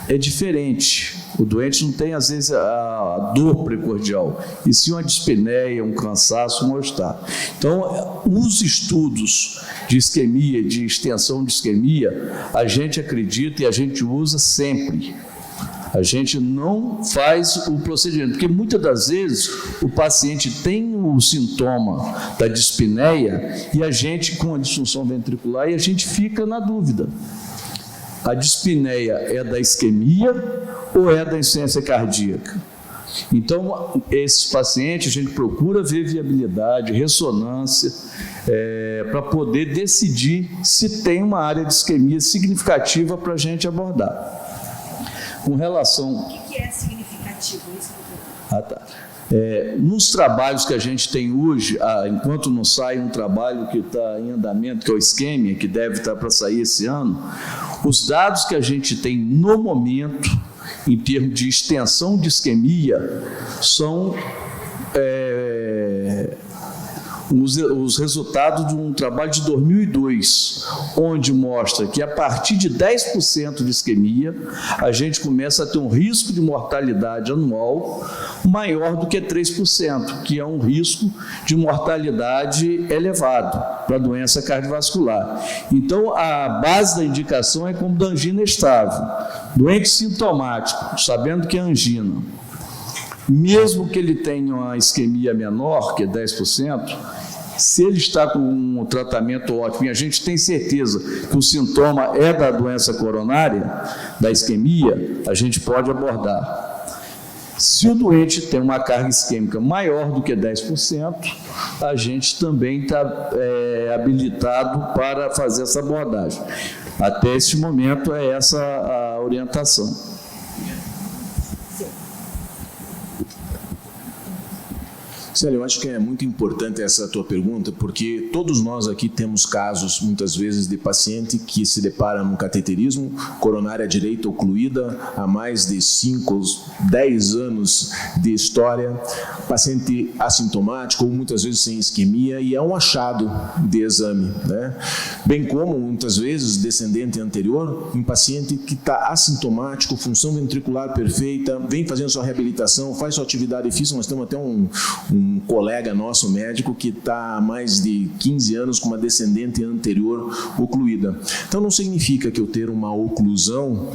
é diferente. O doente não tem, às vezes, a dor precordial, e sim uma dispneia, um cansaço, um mal-estar. Então, os estudos de isquemia, de extensão de isquemia, a gente acredita e a gente usa sempre. A gente não faz o procedimento, porque muitas das vezes o paciente tem o sintoma da dispneia e a gente, com a disfunção ventricular, e a gente fica na dúvida. A dispneia é da isquemia ou é da insuficiência cardíaca? Então, esses pacientes, a gente procura ver viabilidade, ressonância, para poder decidir se tem uma área de isquemia significativa para a gente abordar. Com relação... O que é significativo? Isso que eu tá. Nos trabalhos que a gente tem hoje, enquanto não sai um trabalho que está em andamento, que é o isquemia, que deve estar para sair esse ano, os dados que a gente tem no momento, em termos de extensão de isquemia, são os resultados de um trabalho de 2002, onde mostra que a partir de 10% de isquemia, a gente começa a ter um risco de mortalidade anual maior do que 3%, que é um risco de mortalidade elevado para a doença cardiovascular. Então, a base da indicação é como da angina estável. Doente sintomático, sabendo que é angina, mesmo que ele tenha uma isquemia menor, que é 10%, se ele está com um tratamento ótimo, e a gente tem certeza que o sintoma é da doença coronária, da isquemia, a gente pode abordar. Se o doente tem uma carga isquêmica maior do que 10%, a gente também está habilitado para fazer essa abordagem. Até esse momento é essa a orientação. Célio, eu acho que é muito importante essa tua pergunta, porque todos nós aqui temos casos, muitas vezes, de paciente que se depara num cateterismo, coronária direita ocluída, há mais de 5, 10 anos de história, paciente assintomático ou muitas vezes sem isquemia, e é um achado de exame, né? Bem como, muitas vezes, descendente anterior, um paciente que está assintomático, função ventricular perfeita, vem fazendo sua reabilitação, faz sua atividade física. Nós temos até um colega nosso médico que está há mais de 15 anos com uma descendente anterior ocluída. Então não significa que eu ter uma oclusão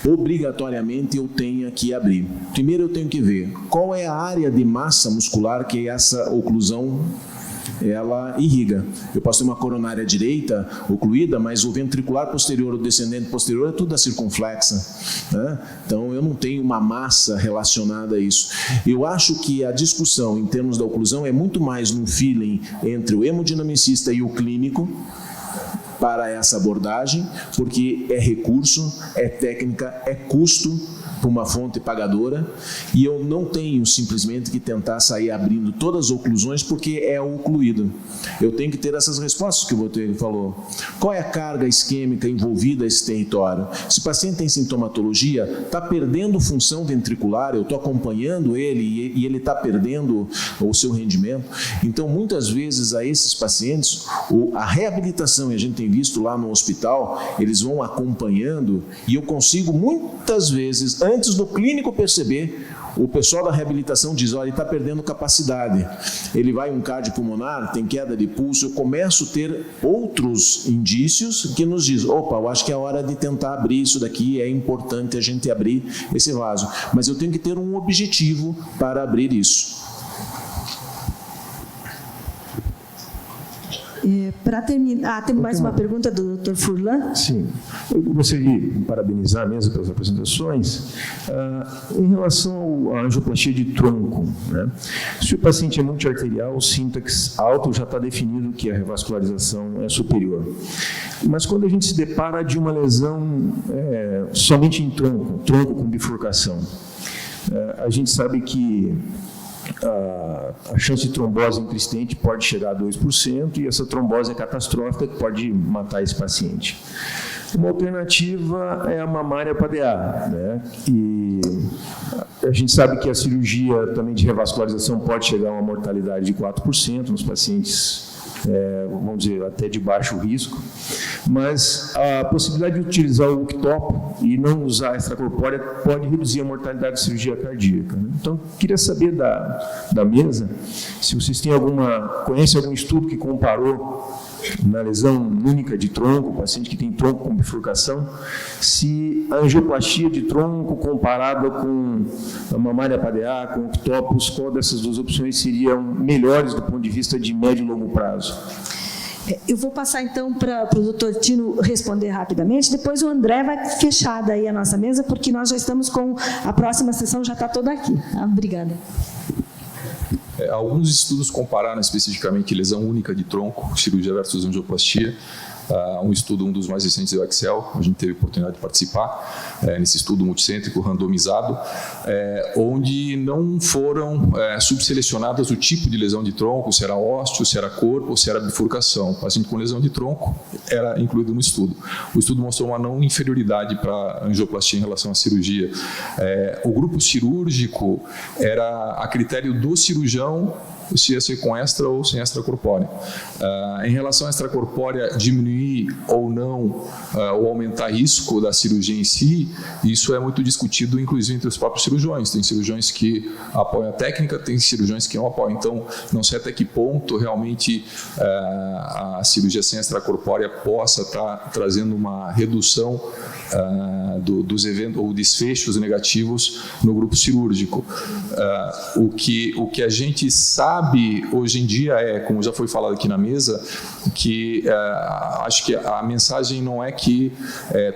obrigatoriamente eu tenha que abrir. Primeiro eu tenho que ver qual é a área de massa muscular que essa oclusão ela irriga. Eu posso ter uma coronária direita ocluída, mas o ventricular posterior, o descendente posterior é tudo da circunflexa, né? Então eu não tenho uma massa relacionada a isso. Eu acho que a discussão em termos da oclusão é muito mais num feeling entre o hemodinamicista e o clínico para essa abordagem, porque é recurso, é técnica, é custo para uma fonte pagadora, e eu não tenho simplesmente que tentar sair abrindo todas as oclusões porque é ocluído. Eu tenho que ter essas respostas que o Botelho falou. Qual é a carga isquêmica envolvida nesse território? Se o paciente tem sintomatologia, está perdendo função ventricular, eu estou acompanhando ele e ele está perdendo o seu rendimento. Então, muitas vezes, a esses pacientes, a reabilitação, e a gente tem visto lá no hospital, eles vão acompanhando, e eu consigo muitas vezes, antes do clínico perceber, o pessoal da reabilitação diz, olha, ele está perdendo capacidade. Ele vai um cardiopulmonar, tem queda de pulso, eu começo a ter outros indícios que nos dizem, opa, eu acho que é hora de tentar abrir isso daqui, é importante a gente abrir esse vaso. Mas eu tenho que ter um objetivo para abrir isso. Para terminar, tem mais uma pergunta do Dr. Furlan? Sim, eu gostaria de parabenizar mesmo pelas apresentações. Em relação à angioplastia de tronco, né? Se o paciente é multiarterial, o sintax alto já está definido que a revascularização é superior. Mas quando a gente se depara de uma lesão somente em tronco com bifurcação, a gente sabe que a chance de trombose intrastente pode chegar a 2%, e essa trombose é catastrófica, que pode matar esse paciente. Uma alternativa é a mamária PADA, né? E a gente sabe que a cirurgia também de revascularização pode chegar a uma mortalidade de 4% nos pacientes vamos dizer, até de baixo risco, mas a possibilidade de utilizar o octopo e não usar a extracorpórea pode reduzir a mortalidade de cirurgia cardíaca, né? Então, queria saber da mesa se vocês conhecem algum estudo que comparou na lesão única de tronco, paciente que tem tronco com bifurcação, se a angioplastia de tronco comparada com a mamária PADA, com octopus, qual dessas duas opções seriam melhores do ponto de vista de médio e longo prazo? Eu vou passar então para o doutor Tino responder rapidamente, depois o André vai fechar daí a nossa mesa, porque nós já estamos com a próxima sessão, já está toda aqui. Obrigada. Alguns estudos compararam especificamente lesão única de tronco, cirurgia versus angioplastia. Um estudo, um dos mais recentes do Excel, a gente teve a oportunidade de participar nesse estudo multicêntrico randomizado, onde não foram subselecionadas o tipo de lesão de tronco, se era ósseo, se era corpo ou se era bifurcação. O paciente com lesão de tronco era incluído no estudo. O estudo mostrou uma não inferioridade para a angioplastia em relação à cirurgia. O grupo cirúrgico era a critério do cirurgião se ia ser com extra ou sem extracorpórea. Em relação à extracorpórea, diminuir ou não, ou aumentar risco da cirurgia em si, isso é muito discutido, inclusive, entre os próprios cirurgiões. Tem cirurgiões que apoiam a técnica, tem cirurgiões que não apoiam. Então, não sei até que ponto realmente a cirurgia sem extracorpórea possa estar trazendo uma redução dos eventos ou desfechos negativos no grupo cirúrgico. O que a gente sabe hoje em dia como já foi falado aqui na mesa, que acho que a mensagem não é que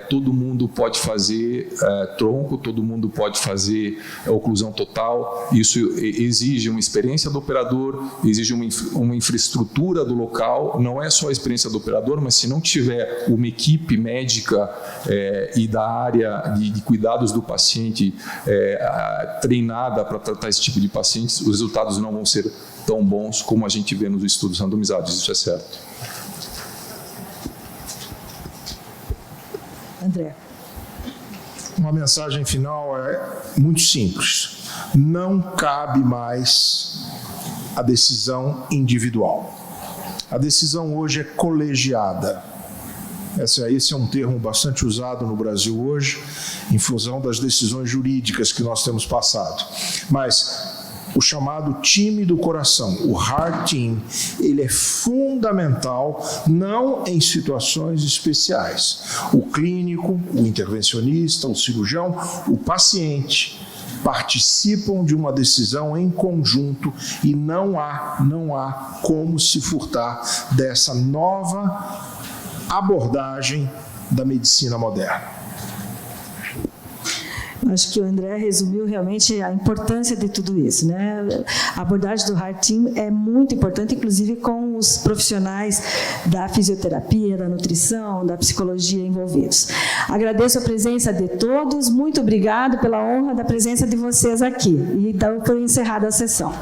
todo mundo pode fazer tronco, todo mundo pode fazer oclusão total. Isso exige uma experiência do operador, exige uma infraestrutura do local, não é só a experiência do operador, mas se não tiver uma equipe médica e da área de cuidados do paciente treinada para tratar esse tipo de pacientes, os resultados não vão ser tão bons como a gente vê nos estudos randomizados, isso é certo. André. Uma mensagem final muito simples. Não cabe mais a decisão individual. A decisão hoje é colegiada. Esse é um termo bastante usado no Brasil hoje, em função das decisões jurídicas que nós temos passado. Mas o chamado time do coração, o Heart Team, ele é fundamental, não em situações especiais. O clínico, o intervencionista, o cirurgião, o paciente participam de uma decisão em conjunto e não há como se furtar dessa nova abordagem da medicina moderna. Acho que o André resumiu realmente a importância de tudo isso, né? A abordagem do Heart Team é muito importante, inclusive com os profissionais da fisioterapia, da nutrição, da psicologia envolvidos. Agradeço a presença de todos, muito obrigado pela honra da presença de vocês aqui. E então foi encerrada a sessão.